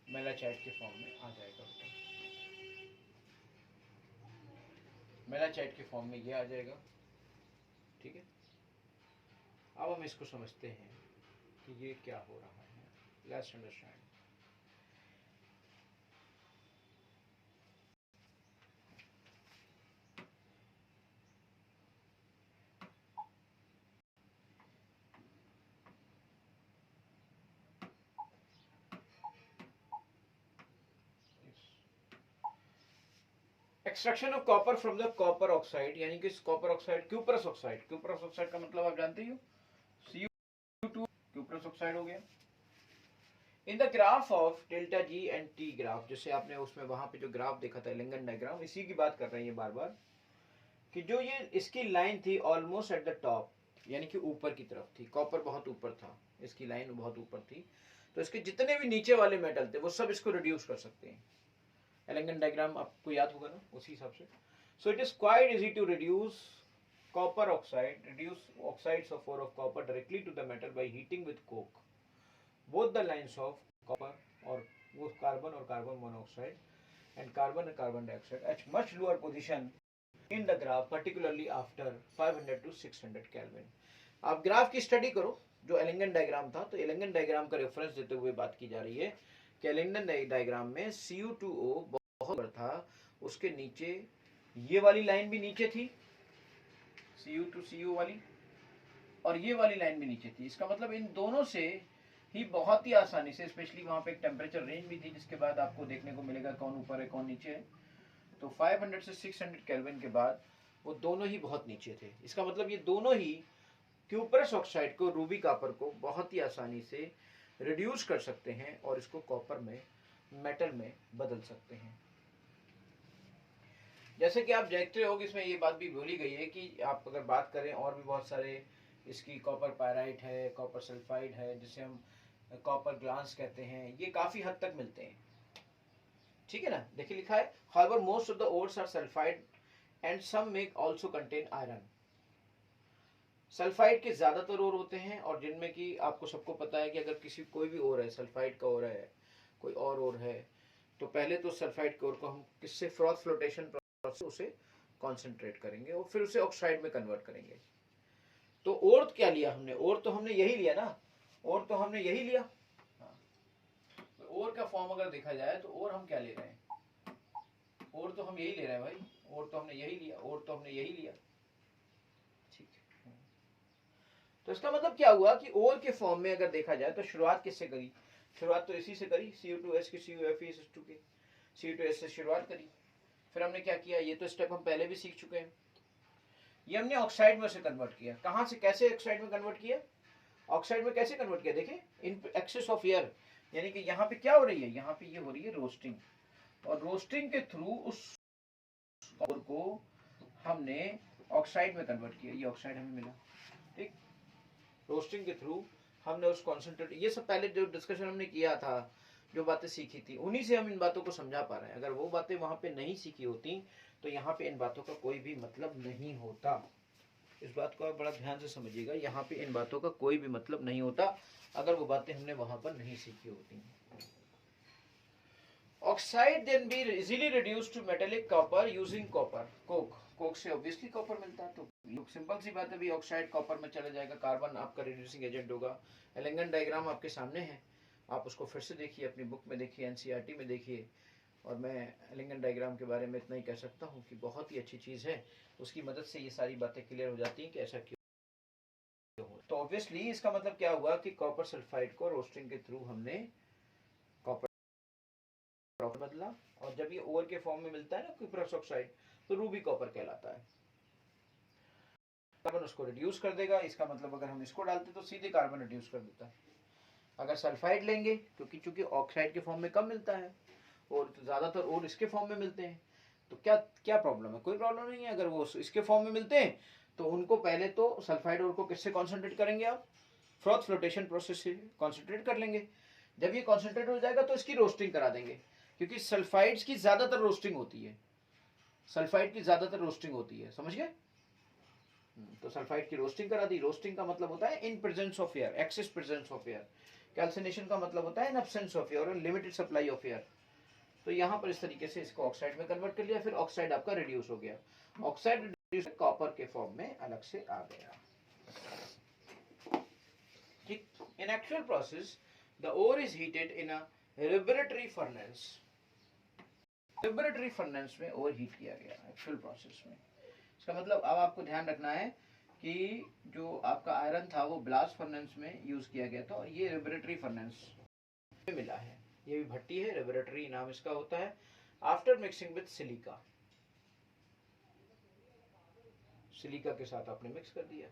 A: मेलाचाइट के फॉर्म में आ जाएगा। मेलाचाइट के फॉर्म में ये आ जाएगा, ठीक है। अब हम इसको समझते हैं कि ये क्या हो रहा है। Let's understand. Extraction of copper from the copper oxide, यानी कि copper oxide cuprous oxide, cuprous oxide का मतलब आप जानते हो Cu2 क्यूपरस ऑक्साइड हो गया। In the graph of delta G and T graph, जैसे आपने उसमें वहां पे जो ग्राफ देखा था लिंगन डायग्राम, इसी की बात कर रहे हैं ये बार बार, कि जो ये इसकी लाइन थी ऑलमोस्ट एट द टॉप, यानी कि ऊपर की तरफ थी, कॉपर बहुत ऊपर था, इसकी लाइन बहुत ऊपर थी, तो इसके जितने भी नीचे वाले मेटल थे वो सब इसको रिड्यूस कर सकते हैं। एलेंगन डायग्राम आपको याद होगा ना उसी हिसाब से। So it is quite easy to reduce copper oxide, reduce oxides of ore of copper directly to the metal by heating with coke. Both the lines of copper or वो carbon और carbon monoxide and carbon dioxide at much lower position in the graph, particularly after 500 to 600 Kelvin. आप graph की study करो जो एलिंगन diagram था, तो एलिंगन diagram का reference देते हुए बात की जा रही है कि एलिंगन डायग्राम में Cu2O बहुत बड़ा था, उसके नीचे ये वाली लाइन भी नीचे थी Cu to Cu वाली, और ये वाली लाइन भी नीचे थी। इसका मतलब इन दोनों से ही बहुत ही आसानी से, स्पेशली वहां पे एक टेम्परेचर रेंज भी थी जिसके बाद आपको देखने को मिलेगा कौन ऊपर है कौन नीचे है, तो 500 से 600 केल्विन के बाद वो दोनों ही बहुत नीचे थे। इसका मतलब ये दोनों ही क्यूपरस ऑक्साइड को, रूबी कॉपर को बहुत ही आसानी से रिड्यूस कर सकते हैं और इसको कॉपर में, मेटल में बदल सकते हैं। जैसे कि आप देखते हो कि इसमें ये बात भी बोली गई है कि आप अगर बात करें और भी बहुत सारे, इसकी कॉपर पायराइट है, कॉपर सल्फाइड है, जिसे हम कॉपर ग्लास कहते हैं, ये काफी हद तक मिलते हैं, ठीक है ना। देखिए लिखा है however most of the ores are sulfide and some may also contain iron. Sulphide के ज्यादातर ओर होते हैं और जिनमें कि आपको सबको पता है कि अगर किसी कोई भी ओर है, सल्फाइड का ओर है, कोई और ओर है, तो पहले तो सल्फाइड के ओर को हम किससे, फ्रॉथ फ्लोटेशन प्रोसेस उसे कॉन्सेंट्रेट करेंगे और फिर उसे ऑक्साइड में कन्वर्ट करेंगे। तो ओर क्या लिया हमने, ओर तो हमने यही लिया ना, ओर तो हमने यही लिया। तो ओर का फॉर्म अगर देखा जाए तो ओर हम क्या ले रहे हैं, ओर तो हम यही ले रहे हैं भाई, ओर तो हमने यही लिया, ओर तो हमने यही लिया, ठीक है। तो इसका मतलब क्या हुआ कि ओर के फॉर्म में अगर देखा जाए तो शुरुआत किससे करी, शुरुआत तो इसी से करी, Cu2S की CuFeS2 के Cu2S से शुरुआत करी। फिर हमने क्या किया, ये तो स्टेप हम पहले भी सीख चुके हैं, ये हमने ऑक्साइड में से कन्वर्ट किया। कहां से, कैसे ऑक्साइड में कन्वर्ट किया, ऑक्साइड में कैसे कन्वर्ट किया, देखिए इन एक्सेस ऑफ एयर, यानी कि यहाँ पे क्या हो रही है, यहाँ पे ये हो रही है रोस्टिंग, और रोस्टिंग के थ्रू उस और को हमने ऑक्साइड में कन्वर्ट किया, ये ऑक्साइड हमें मिला, ठीक। रोस्टिंग के थ्रू हमने उस कॉन्सेंट्रेट, ये सब पहले जो डिस्कशन हमने किया था, जो बातें सीखी थी, उन्हीं से हम इन बातों को समझा पा रहे हैं। अगर वो बातें वहां पे नहीं सीखी होती तो यहाँ पे इन बातों का कोई भी मतलब नहीं होता। इस बात को आप बड़ा ध्यान से समझिएगा, यहाँ पे इन बातों का कोई भी मतलब नहीं होता अगर वो बातें हमने वहां पर नहीं सीखी होती। Oxide then be easily reduced to metallic copper using copper, coke, coke से ऑब्वियसली कॉपर मिलता है, तो सिंपल सी बात है भी, ऑक्साइड कॉपर में चला जाएगा, कार्बन आपका रिड्यूसिंग एजेंट होगा। एलेंगन डायग्राम आपके सामने है, आप उसको फिर से देखिए, अपनी बुक में देखिए, एनसीईआरटी में देखिए, और मैं एलिंगन डायग्राम के बारे में इतना ही कह सकता हूँ कि बहुत ही अच्छी चीज़ है, उसकी मदद से ये सारी बातें क्लियर हो जाती हैं कि ऐसा क्यों हो। तो ऑब्वियसली इसका मतलब क्या हुआ कि कॉपर सल्फाइड को रोस्टिंग के थ्रू हमने कॉपर बदला, और जब ये ओर के फॉर्म में मिलता है ना क्यूपरस ऑक्साइड, तो रूबी कॉपर कहलाता है। कार्बन उसको रिड्यूस कर देगा, इसका मतलब अगर हम इसको डालते तो सीधे कार्बन रिड्यूस कर देता है। अगर सल्फाइड लेंगे, क्योंकि चूंकि ऑक्साइड के फॉर्म में कम मिलता है और ज्यादातर और इसके फॉर्म में मिलते हैं, तो क्या क्या प्रॉब्लम है, कोई प्रॉब्लम नहीं है। अगर वो इसके फॉर्म में मिलते हैं तो उनको पहले तो सल्फाइड और को किससे कॉन्सेंट्रेट करेंगे आप, फ्रॉथ फ्लोटेशन प्रोसेस से कॉन्सेंट्रेट कर लेंगे। जब ये कॉन्सेंट्रेट हो जाएगा तो इसकी रोस्टिंग करा देंगे, क्योंकि सल्फाइड्स की ज्यादातर रोस्टिंग होती है, सल्फाइड की ज्यादातर रोस्टिंग होती है, समझ गए। तो सल्फाइड की रोस्टिंग करा दी, रोस्टिंग का मतलब होता है in presence of air, excess presence of air, calcination का मतलब होता है इन एब्सेंस ऑफ एयर और लिमिटेड सप्लाई ऑफ एयर। तो यहाँ पर इस तरीके से इसको ऑक्साइड में कन्वर्ट कर लिया, फिर ऑक्साइड आपका रिड्यूस हो गया, ऑक्साइड रिड्यूस कॉपर के फॉर्म में अलग से आ गया, ठीक। In actual process the ore is heated in a reverberatory furnace, reverberatory furnace में ओर हीट किया गया एक्चुअल प्रोसेस में। इसका मतलब अब आपको ध्यान रखना है कि जो आपका आयरन था वो ब्लास्ट फर्नेस में यूज किया गया था, ये लिबरेटरी फर्नेस में मिला है, ये भी भट्टी है, लेबोरेटरी नाम इसका होता है। After mixing with silica, silica के साथ आपने मिक्स कर दिया,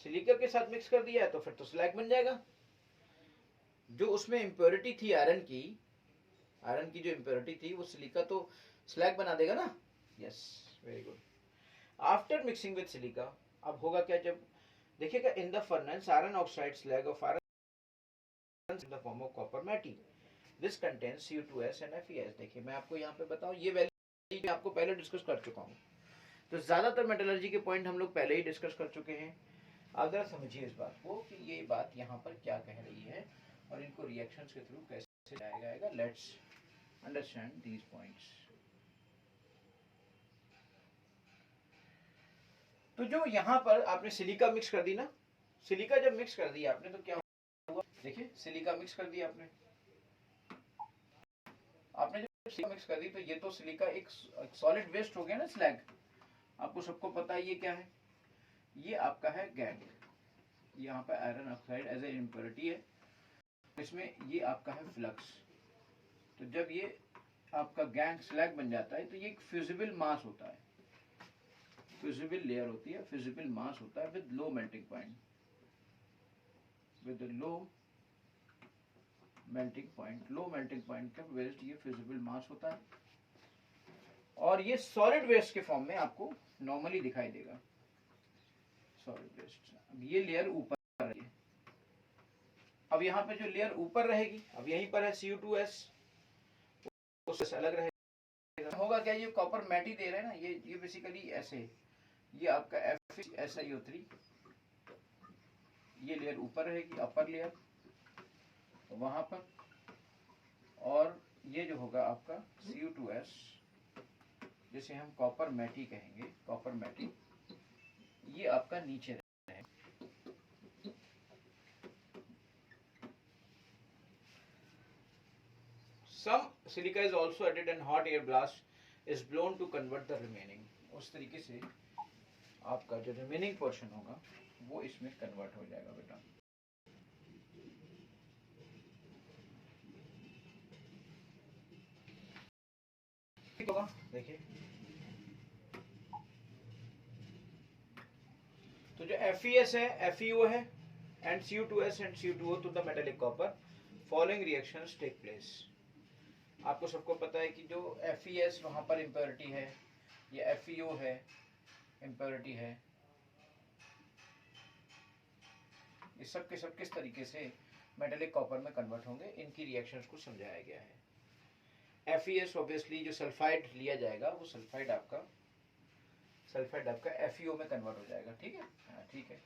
A: सिलिका के साथ मिक्स कर दिया है तो फिर तो स्लैग बन जाएगा। जो उसमें इम्प्योरिटी थी आयरन की जो इम्प्योरिटी थी वो सिलिका तो स्लैग बना देगा ना। Yes, very good. After mixing with silica अब होगा क्या, जब देखिएगा in the furnace iron oxide slag of iron in the form of copper matte, this contains Cu2S and FeS। देखिए मैं आपको यहाँ पे बताऊँ, ये वैल्यू मैं आपको पहले डिस्कस कर चुका हूँ, तो ज्यादातर मेटलर्जी के पॉइंट हम लोग पहले ही डिस्कस कर चुके हैं। आप जरा समझिए इस बात को कि ये बात यहाँ पर क्या कह रही है और इनको रिएक्शंस के थ्रू कैसे लाया जाएगा। Let's understand these points. तो जो यहाँ पर आपने सिलिका मिक्स कर दी ना, सिलिका जब मिक्स कर दी आपने तो क्या हुआ, देखिए सिलिका मिक्स कर दी आपने जब सिलिका मिक्स कर दी तो ये तो सिलिका एक सॉलिड वेस्ट हो गया ना, स्लैग। आपको सबको पता है ये क्या है, ये आपका है गैंग, यहाँ पे iron oxide as a impurity है, इसमें ये आपका है फ्लक्स। तो जब ये आपका गैंग स्लैग बन जाता है तो ये एक फ्यूजिबल मास होता है, फ्यूजिबल लेयर होती है, फ्यूजिबल मास होता है with low melting point, with low melting point, low melting point का वेस्ट ये फ्यूजिबल मास होता है और ये सॉलिड वेस्ट के फॉर्म में आपको नॉर्मली दिखाई देगा, सॉलिड वेस्ट। अब ये लेयर ऊपर रहेगी, अब यहाँ पे जो लेयर ऊपर रहेगी, अब यहीं पर है Cu2S, उससे अलग रहेगा। होगा क्या, ये कॉपर मैटी दे रहे हैं ना, ये बेसिकली ऐसे, ये आपका FeSiO3, ये लेयर ऊपर रहेगी, अपर लेयर वहां पर, और ये जो होगा आपका Cu2S, जिसे हम कॉपर मैटी कहेंगे, कॉपर मैटी, ये आपका नीचे रहेगा। Some silica is also added and hot air blast is blown to convert the remaining। उस तरीके से आपका जो रिमेनिंग पोर्शन होगा वो इसमें कन्वर्ट हो जाएगा बेटा। ठीक होगा, देखिए तो जो FeS है, FeO है and Cu2S and Cu2O to the metallic copper, following reactions take place। आपको सबको पता है कि जो FeS वहां पर इम्प्योरिटी है, ये FeO है इम्प्योरिटी है, ये सब के सब किस तरीके से मेटालिक कॉपर में कन्वर्ट होंगे, इनकी रिएक्शंस को समझाया गया है। FeS ऑब्वियसली जो सल्फाइड लिया जाएगा वो सल्फाइड आपका FeO में कन्वर्ट हो जाएगा, ठीक है। हाँ ठीक है,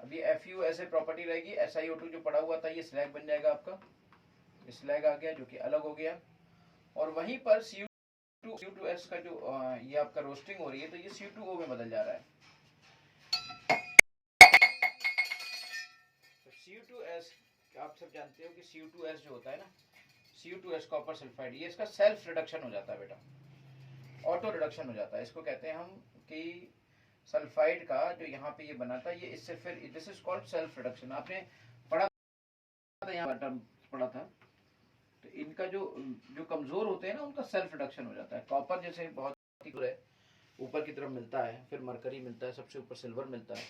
A: अब ये FeO ऐसे प्रॉपर्टी रहेगी, SiO2 जो पड़ा हुआ था ये स्लैग बन जाएगा आपका, स्लैग आ गया जो कि अलग हो गया, और वहीं पर Cu2S का जो ये आपका रोस्टिंग हो रही है तो ये Cu2O में बदल जा रहा है। तो Cu2S आप सब जानते हो कि Cu2S जो होता है ना, Cu2S कॉपर सल्फाइड, ये इसका सेल्फ रिडक्शन हो जाता है बेटा, ऑटो रिडक्शन हो जाता है। इसको कहते हैं हम कि सल्फाइड का जो यहाँ पे ये बना था, ये इससे फिर this is called self reduction. आपने पढ़ा था, यहाँ टर्म पढ़ा था, तो इनका जो कमजोर होते हैं ना उनका सेल्फ रिडक्शन हो जाता है। कॉपर जैसे बहुत ही ऊपर की तरफ मिलता है, फिर मरकरी मिलता है, सबसे ऊपर सिल्वर मिलता है,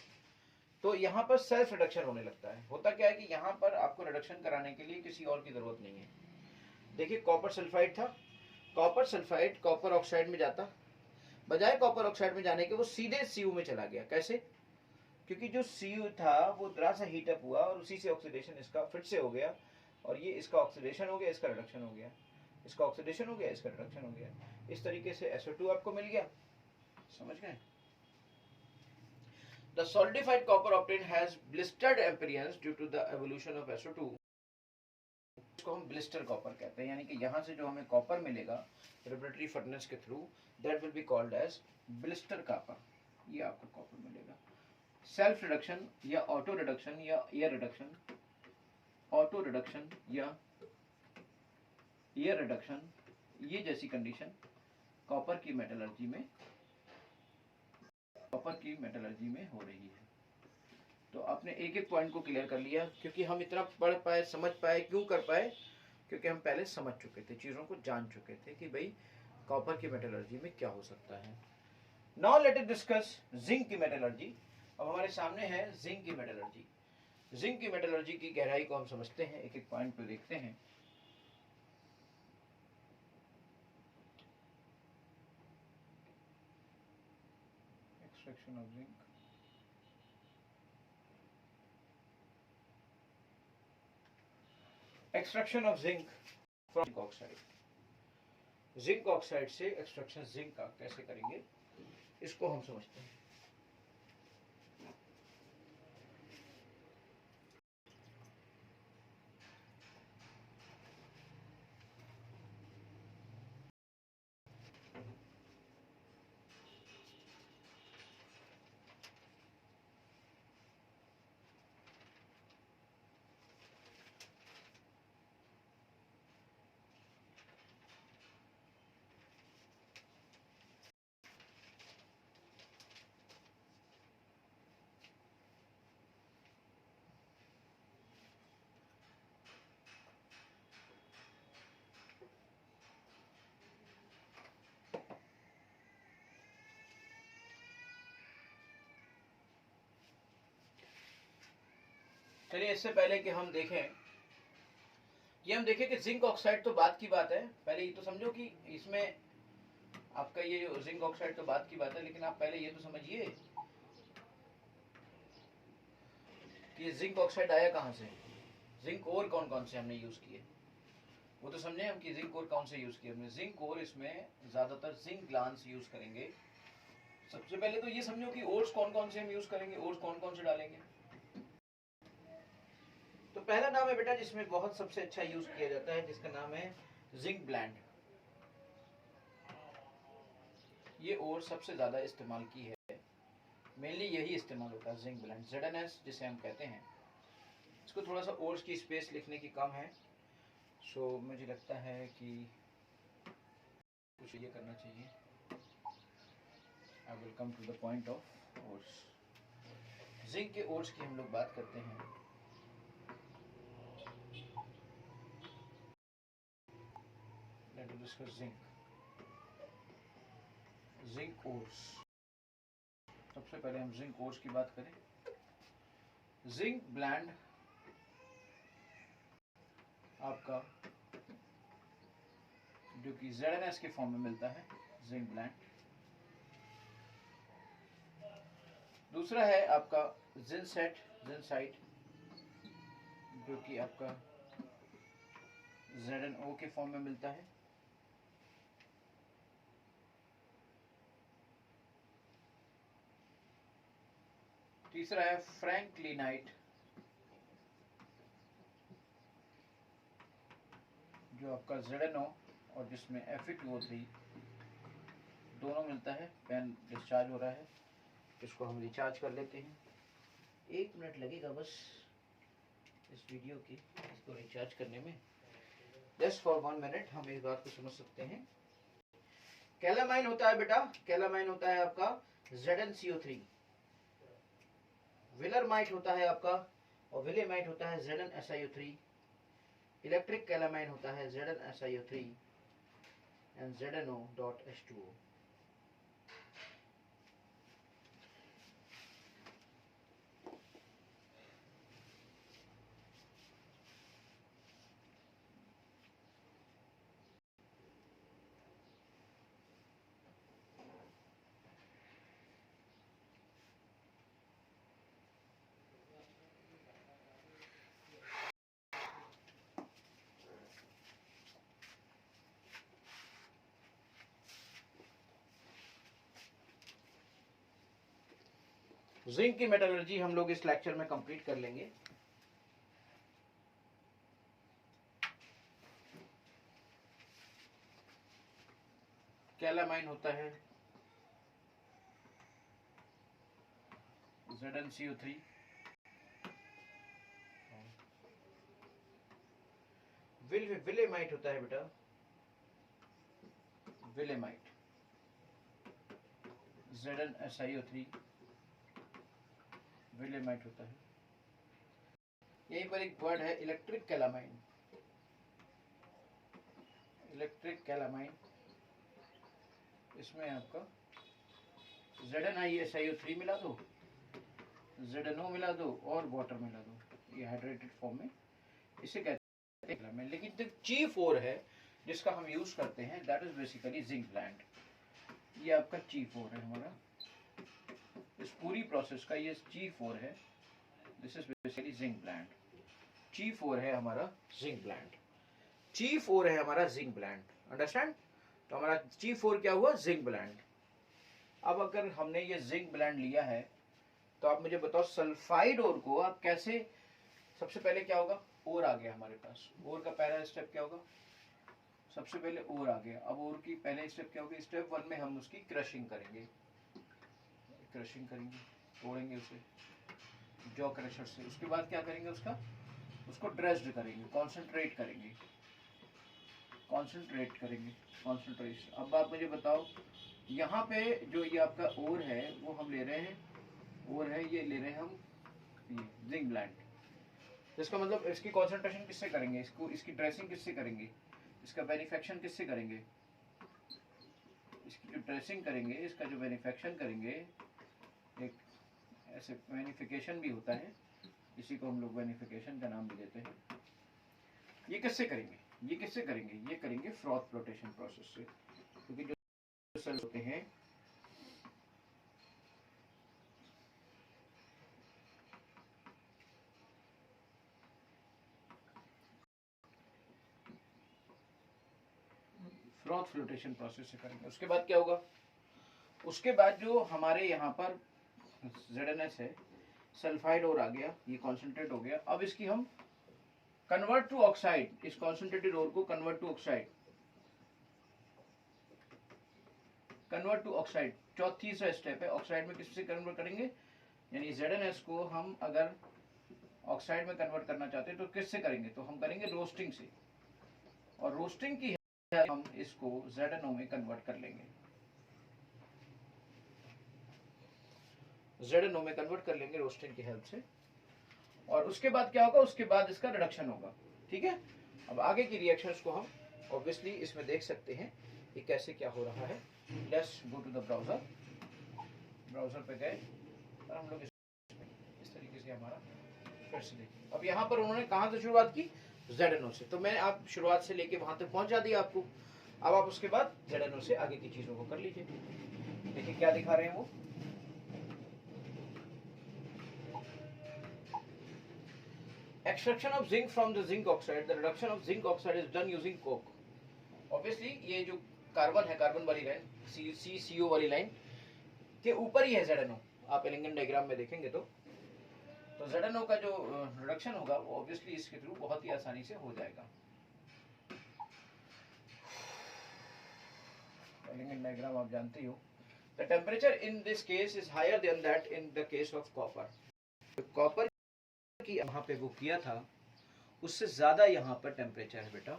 A: तो यहाँ पर सेल्फ रिडक्शन होने लगता है। होता क्या है कि यहाँ पर आपको रिडक्शन कराने के लिए किसी और की जरूरत नहीं है। देखिए कॉपर सल्फाइड था, कॉपर सल्फाइड कॉपर ऑक्साइड में जाता, बजाय कॉपर ऑक्साइड में जाने के वो सीधे Cu में चला गया। कैसे? क्योंकि जो Cu था वो जरा सा हीटअप हुआ और उसी से ऑक्सीडेशन इसका फिर से हो गया, और ये इसका ऑक्सीडेशन हो गया, इसका रिडक्शन हो गया, इसका ऑक्सीडेशन हो गया, इसका रिडक्शन हो गया, इस तरीके से SO2 आपको मिल गया। समझ गए? The solidified copper obtained has blistered appearance due to the evolution of SO2। इसको हम ब्लिस्टर कॉपर कहते हैं, यानी कि यहाँ से जो हमें कॉपर मिलेगा रेफ्रेक्टरी फर्नेस के through, that will be called as blister copper. ये आपको कॉपर मिलेगा। सेल्फ रिडक्शन या ऑटो रिडक्शन या एयर रिडक्शन, ऑटो रिडक्शन या एयर रिडक्शन, ये जैसी कंडीशन कॉपर की मेटलर्जी में हो रही है। तो आपने एक एक पॉइंट को क्लियर कर लिया, क्योंकि हम इतना पढ़ पाए, समझ पाए, क्यों कर पाए, क्योंकि हम पहले समझ चुके थे, चीज़ों को जान चुके थे कि भाई कॉपर की मेटलर्जी में क्या हो सकता है। Now let us discuss zinc की मेटलर्जी। अब हमारे सामने है जिंक की मेटलर्जी। जिंक की मेटलर्जी की गहराई को हम समझते हैं, एक एक पॉइंट पे देखते हैं। Extraction of zinc, extraction of zinc from zinc oxide. Zinc oxide से एक्सट्रैक्शन जिंक का कैसे करेंगे, इसको हम समझते हैं। चलिए, इससे पहले कि हम देखें कि जिंक ऑक्साइड तो बात की बात है। पहले ये तो समझो कि इसमें आपका ये जो जिंक ऑक्साइड तो बात की बात है, लेकिन आप पहले ये तो समझिए कि ये जिंक ऑक्साइड आया कहाँ से, जिंक और कौन कौन से हमने यूज किए, वो तो समझे हम कि जिंक और कौन से यूज किए हमने। जिंक और इसमें ज्यादातर जिंक ग्लांस यूज करेंगे। सबसे पहले तो ये समझो कि ओर्स कौन कौन से हम यूज करेंगे, ओर्स कौन कौन से डालेंगे। तो पहला नाम है बेटा जिसमें बहुत सबसे अच्छा यूज किया जाता है, जिसका नाम है जिंक ब्लेंड। ये और सबसे ज्यादा इस्तेमाल की है, मेनली यही इस्तेमाल होता है जिंक ब्लेंड, ZnS जिसे हम कहते हैं। इसको थोड़ा सा ओर्स की स्पेस लिखने की कम है, सो मुझे लगता है कि कुछ ये करना चाहिए। I will come to the point of ores. Zinc के ओर्स की हम लोग बात करते हैं। Let us discuss zinc ores. सबसे पहले हम जिंक ओर्स की बात करें। जिंक ब्लेंड आपका जो कि ZnS के फॉर्म में मिलता है, जिंक ब्लेंड। दूसरा है आपका जिनसाइट जो कि आपका ZnO के फॉर्म में मिलता है। तीसरा है फ्रैंकलिनाइट जो आपका ZnO और जिसमें Fe2O3 दोनों मिलता है। पेन डिस्चार्ज हो रहा है, इसको हम रिचार्ज कर लेते हैं। 1 मिनट लगेगा बस इस वीडियो की इसको रिचार्ज करने में। जस्ट फॉर 1 मिनट हम इस बात को समझ सकते हैं। कैलामाइन होता है बेटा, कैलामाइन होता है आपका ZnCO3। विलरमाइट होता है आपका, और विलेमाइट होता है ZnSiO3। इलेक्ट्रिक कैलामाइन होता है ZnSiO3 एंड ZnO.H2O। जिंक की मेटलर्जी हम लोग इस लेक्चर में कंप्लीट कर लेंगे। कैलामाइन होता है ZnCO3। विलेमाइट होता है बेटा, विलेमाइट ZnSiO3 विलेमाइट होता है। यहीं पर एक वर्ड है इलेक्ट्रिक कैलामाइन। इलेक्ट्रिक कैलामाइन, इसमें आपका ZnISiO3 मिला दो, ZnO मिला दो और वाटर मिला दो, ये हाइड्रेटेड फॉर्म में इसे कहते हैं। लेकिन जो G4 है जिसका हम यूज करते हैं that is basically zinc blende. ये आपका G4 है हमारा, इस पूरी प्रोसेस का ये G4 है, this is basically zinc blende. G4 है हमारा जिंक ब्लेंड, G4 है हमारा जिंक ब्लेंड, अंडरस्टैंड। तो हमारा G4 क्या हुआ, जिंक ब्लेंड। अब अगर हमने ये जिंक ब्लेंड लिया है तो आप मुझे बताओ सल्फाइड ओर को आप कैसे, सबसे पहले क्या होगा, ओर आ गया हमारे पास, ओर का पहला स्टेप क्या होगा, सबसे पहले ओर आ गया। अब ओर की पहले स्टेप क्या होगी, स्टेप 1 में हम उसकी क्रशिंग करेंगे, तोड़ेंगे उसे जॉ क्रशर से। उसके बाद क्या करेंगे, उसको ड्रेस्ड करेंगे, कॉन्सेंट्रेट करेंगे। कॉन्सेंट्रेशन। अब आप मुझे बताओ यहाँ पे जो ये आपका ओर है वो हम ले रहे हैं, ओर है ये ले रहे हैं हम जिंक ब्लेंड। इसका मतलब इसकी कॉन्सेंट्रेशन किससे करेंगे, इसकी ड्रेसिंग किससे करेंगे, इसका बेनिफेक्शन किससे करेंगे, इसकी जो ड्रेसिंग करेंगे, इसका जो बेनिफेक्शन करेंगे, एक ऐसे बेनिफिकेशन भी होता है, इसी को हम लोग बेनिफिकेशन का नाम भी देते हैं। ये किससे करेंगे, ये करेंगे फ्रॉथ फ्लोटेशन प्रोसेस से, क्योंकि जो सेल्स होते हैं फ्रॉथ फ्लोटेशन प्रोसेस से करेंगे। उसके बाद क्या होगा, उसके बाद जो हमारे यहाँ पर ZnS है, सल्फाइड और आ गया, ये कॉन्सेंट्रेट हो गया। अब इसकी हम कन्वर्ट टू ऑक्साइड, इस कॉन्सेंट्रेटेड ओर को कन्वर्ट टू ऑक्साइड, तीसरा स्टेप है। ऑक्साइड में किससे कन्वर्ट करेंगे, यानी ZnS को हम अगर ऑक्साइड में कन्वर्ट करना चाहते हैं तो किससे करेंगे, तो हम करेंगे रोस्टिंग से, और रोस्टिंग की हम इसको ZnO में कन्वर्ट कर लेंगे, रोस्टिंग की हेल्प से। और उसके बाद क्या होगा, उसके बाद इसका रिडक्शन होगा, ठीक है। अब आगे की रिएक्शंस को हम ऑब्वियसली इसमें देख सकते हैं कि कैसे क्या हो रहा है। Let's go to the browser पे गए और हम लोग इस तरीके से हमारा फिर से देखिए। अब यहाँ पर उन्होंने कहाँ से शुरुआत की, ZnO से, तो मैंने आप शुरुआत से लेके वहां तक पहुंचा दिया आपको। अब आप उसके बाद ZnO से आगे की चीजों को कर लीजिए। देखिए क्या दिखा रहे हैं वो, extraction of zinc from the zinc oxide, the reduction of zinc oxide is done using coke. Obviously ये जो कार्बन है, कार्बन वाली लाइन, CCO वाली लाइन के ऊपर ही है ZnO, आप एलिंगन डायग्राम में देखेंगे तो ZnO का जो रिडक्शन होगा वो ऑब्वियसली इसके थ्रू बहुत ही आसानी से हो जाएगा। एलिंगन डायग्राम आप जानते ही हो। The temperature in this case is higher than that in the case of copper. Copper की यहाँ पे वो किया था उससे ज्यादा यहाँ पर टेम्परेचर है बेटा।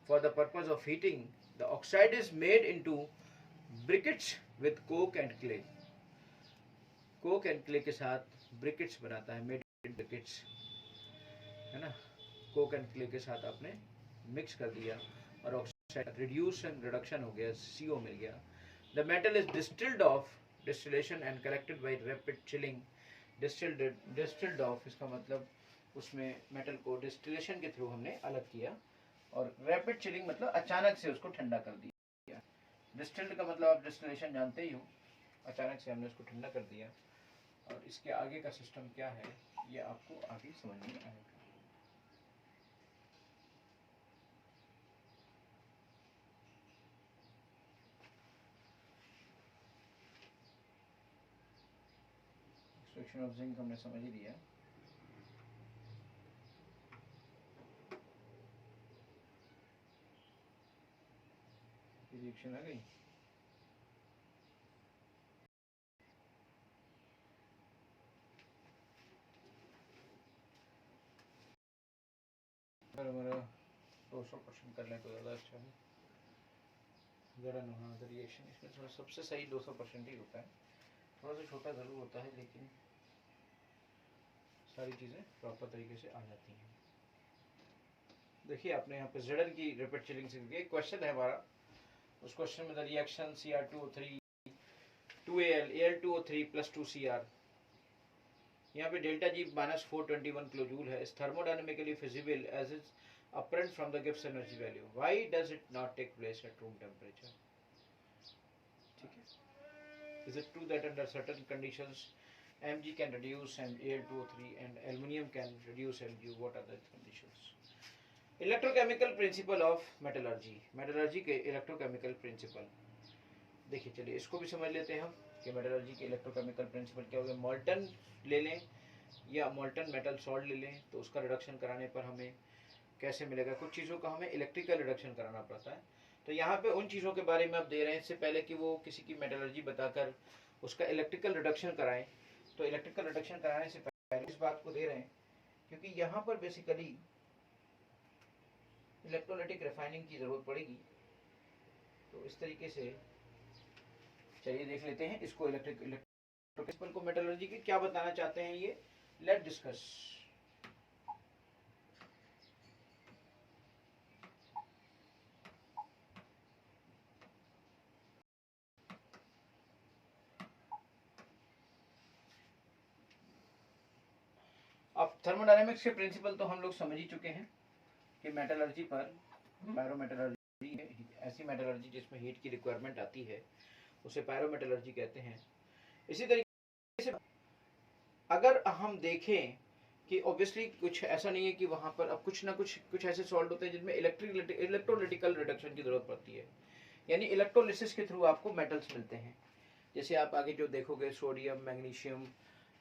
A: For the purpose of heating, the oxide is made into briquettes with coke and clay. Coke and clay के साथ ब्रिकेट्स बनाता है, मेड इन ब्रिकेट्स, है ना। कोक एंड क्ले के साथ आपने मिक्स कर दिया और ऑक्साइड रिड्यूस एंड रिडक्शन हो गया, CO मिल गया। The metal is distilled of distillation and collected by rapid chilling. Distilled of इसका मतलब उसमें मेटल को डिस्टिलेशन के थ्रू हमने अलग किया, और रैपिड चिलिंग मतलब अचानक से उसको ठंडा कर दिया। डिस्टिल्ड का मतलब आप डिस्टिलेशन जानते ही हो, अचानक से हमने उसको ठंडा कर दिया। और इसके आगे का सिस्टम क्या है ये आपको आगे समझ में आएगा। एक्सट्रैक्शन ऑफ जिंक हमने समझ ही लिया। रिएक्शन आ गई, अगर हमारा 200% कर लें तो ज़्यादा अच्छा है। ज़रा हाँ रिएक्शन इसमें थोड़ा सबसे सही 200% ही होता है, थोड़ा सा छोटा ज़रूर होता है लेकिन सारी चीज़ें प्रॉपर तरीके से आ जाती हैं। देखिए आपने यहाँ पे Zn की रैपिड चिलिंग से क्वेश्चन है हमारा, उस क्वेश्चन में the reaction Cr2O3 2Al Al2O3 plus 2Cr. यहाँ पे डेल्टा जी -421 किलोजूल है. Is thermodynamically feasible as is apparent from the Gibbs energy value. Why does it not take place at room temperature? ठीक है. Is it true that under certain conditions Mg can reduce and Al2O3 and aluminium can reduce Mg? What are the conditions? Electrochemical principle of metallurgy. Metallurgy के electrochemical principal देखिए, चलिए इसको भी समझ लेते हैं हम कि मेटलर्जी के इलेक्ट्रोकेमिकल प्रिंसिपल क्या हो गया. मॉल्टन ले लें या मॉल्टन मेटल सॉल्ट ले लें तो उसका रिडक्शन कराने पर हमें कैसे मिलेगा. कुछ चीज़ों का हमें इलेक्ट्रिकल रिडक्शन कराना पड़ता है. तो यहाँ पे उन चीज़ों के बारे में आप दे रहे हैं इससे पहले कि वो किसी की मेटलर्जी बताकर उसका इलेक्ट्रिकल रिडक्शन कराएं. तो इलेक्ट्रिकल रिडक्शन कराने से पहले इस बात को दे रहे हैं क्योंकि यहाँ पर बेसिकली इलेक्ट्रोलाइटिक रिफाइनिंग की ज़रूरत पड़ेगी. तो इस तरीके से चलिए देख लेते हैं इसको. इलेक्ट्रिकल को मेटलर्जी के क्या बताना चाहते हैं ये. Let discuss. अब थर्मोडायनेमिक्स के प्रिंसिपल तो हम लोग समझ ही चुके हैं कि मेटलर्जी पर पायरोमेटलर्जी, ऐसी मेटलर्जी जिसमें हीट की रिक्वायरमेंट आती है उसे पायरोमेटलर्जी कहते हैं. इसी तरीके से अगर हम देखें कि ऑब्वियसली कुछ ऐसा नहीं है कि वहाँ पर अब कुछ ना कुछ ऐसे सॉल्ट होते हैं जिनमें इलेक्ट्रोलिटिकल रिडक्शन की जरूरत पड़ती है. यानी इलेक्ट्रोलिसिस के थ्रू आपको मेटल्स मिलते हैं. जैसे आप आगे जो देखोगे सोडियम, मैग्नीशियम,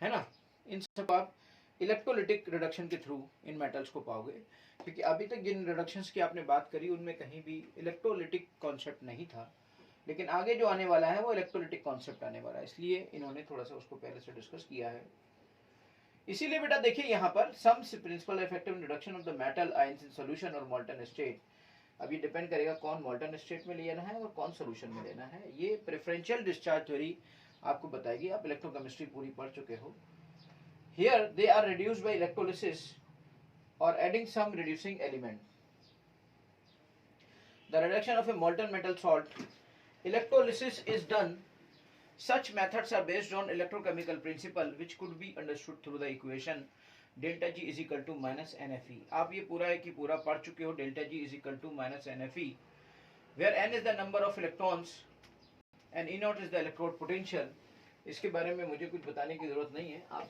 A: है ना, इन सब आप इलेक्ट्रोलिटिक रिडक्शन के थ्रू इन मेटल्स को पाओगे. क्योंकि अभी तक जिन रिडक्शंस की आपने बात करी उनमें कहीं भी इलेक्ट्रोलिटिक कॉन्सेप्ट नहीं था, लेकिन आगे जो आने वाला है वो इलेक्ट्रोलिटिक कॉन्सेप्ट आने वाला है. इसलिए इन्होंने थोड़ा सा उसको पहले से डिस्कस किया है. इसीलिए बेटा देखिए यहाँ पर some principle effective reduction of the metal ions in solution और मॉल्टन स्टेट. अब ये डिपेंड करेगा कौन मॉल्टन स्टेट में लेना है और कौन सोल्यूशन में लेना है. ये प्रेफरेंशियल डिस्चार्ज थ्योरी आपको बताएगी. आप इलेक्ट्रोकेमिस्ट्री पूरी पढ़ चुके हो. Here they are reduced by electrolysis or adding some reducing element. The reduction of a molten metal salt, electrolysis is done. Such methods are based on electrochemical principle which could be understood through the equation delta G is equal to minus NFE. आप ये पूरा है कि पूरा पढ़ चुके हो. delta G is equal to minus NFE, where N is the number of electrons and E naught is the electrode potential. इसके बारे में मुझे कुछ बताने की जरूरत नहीं है. आप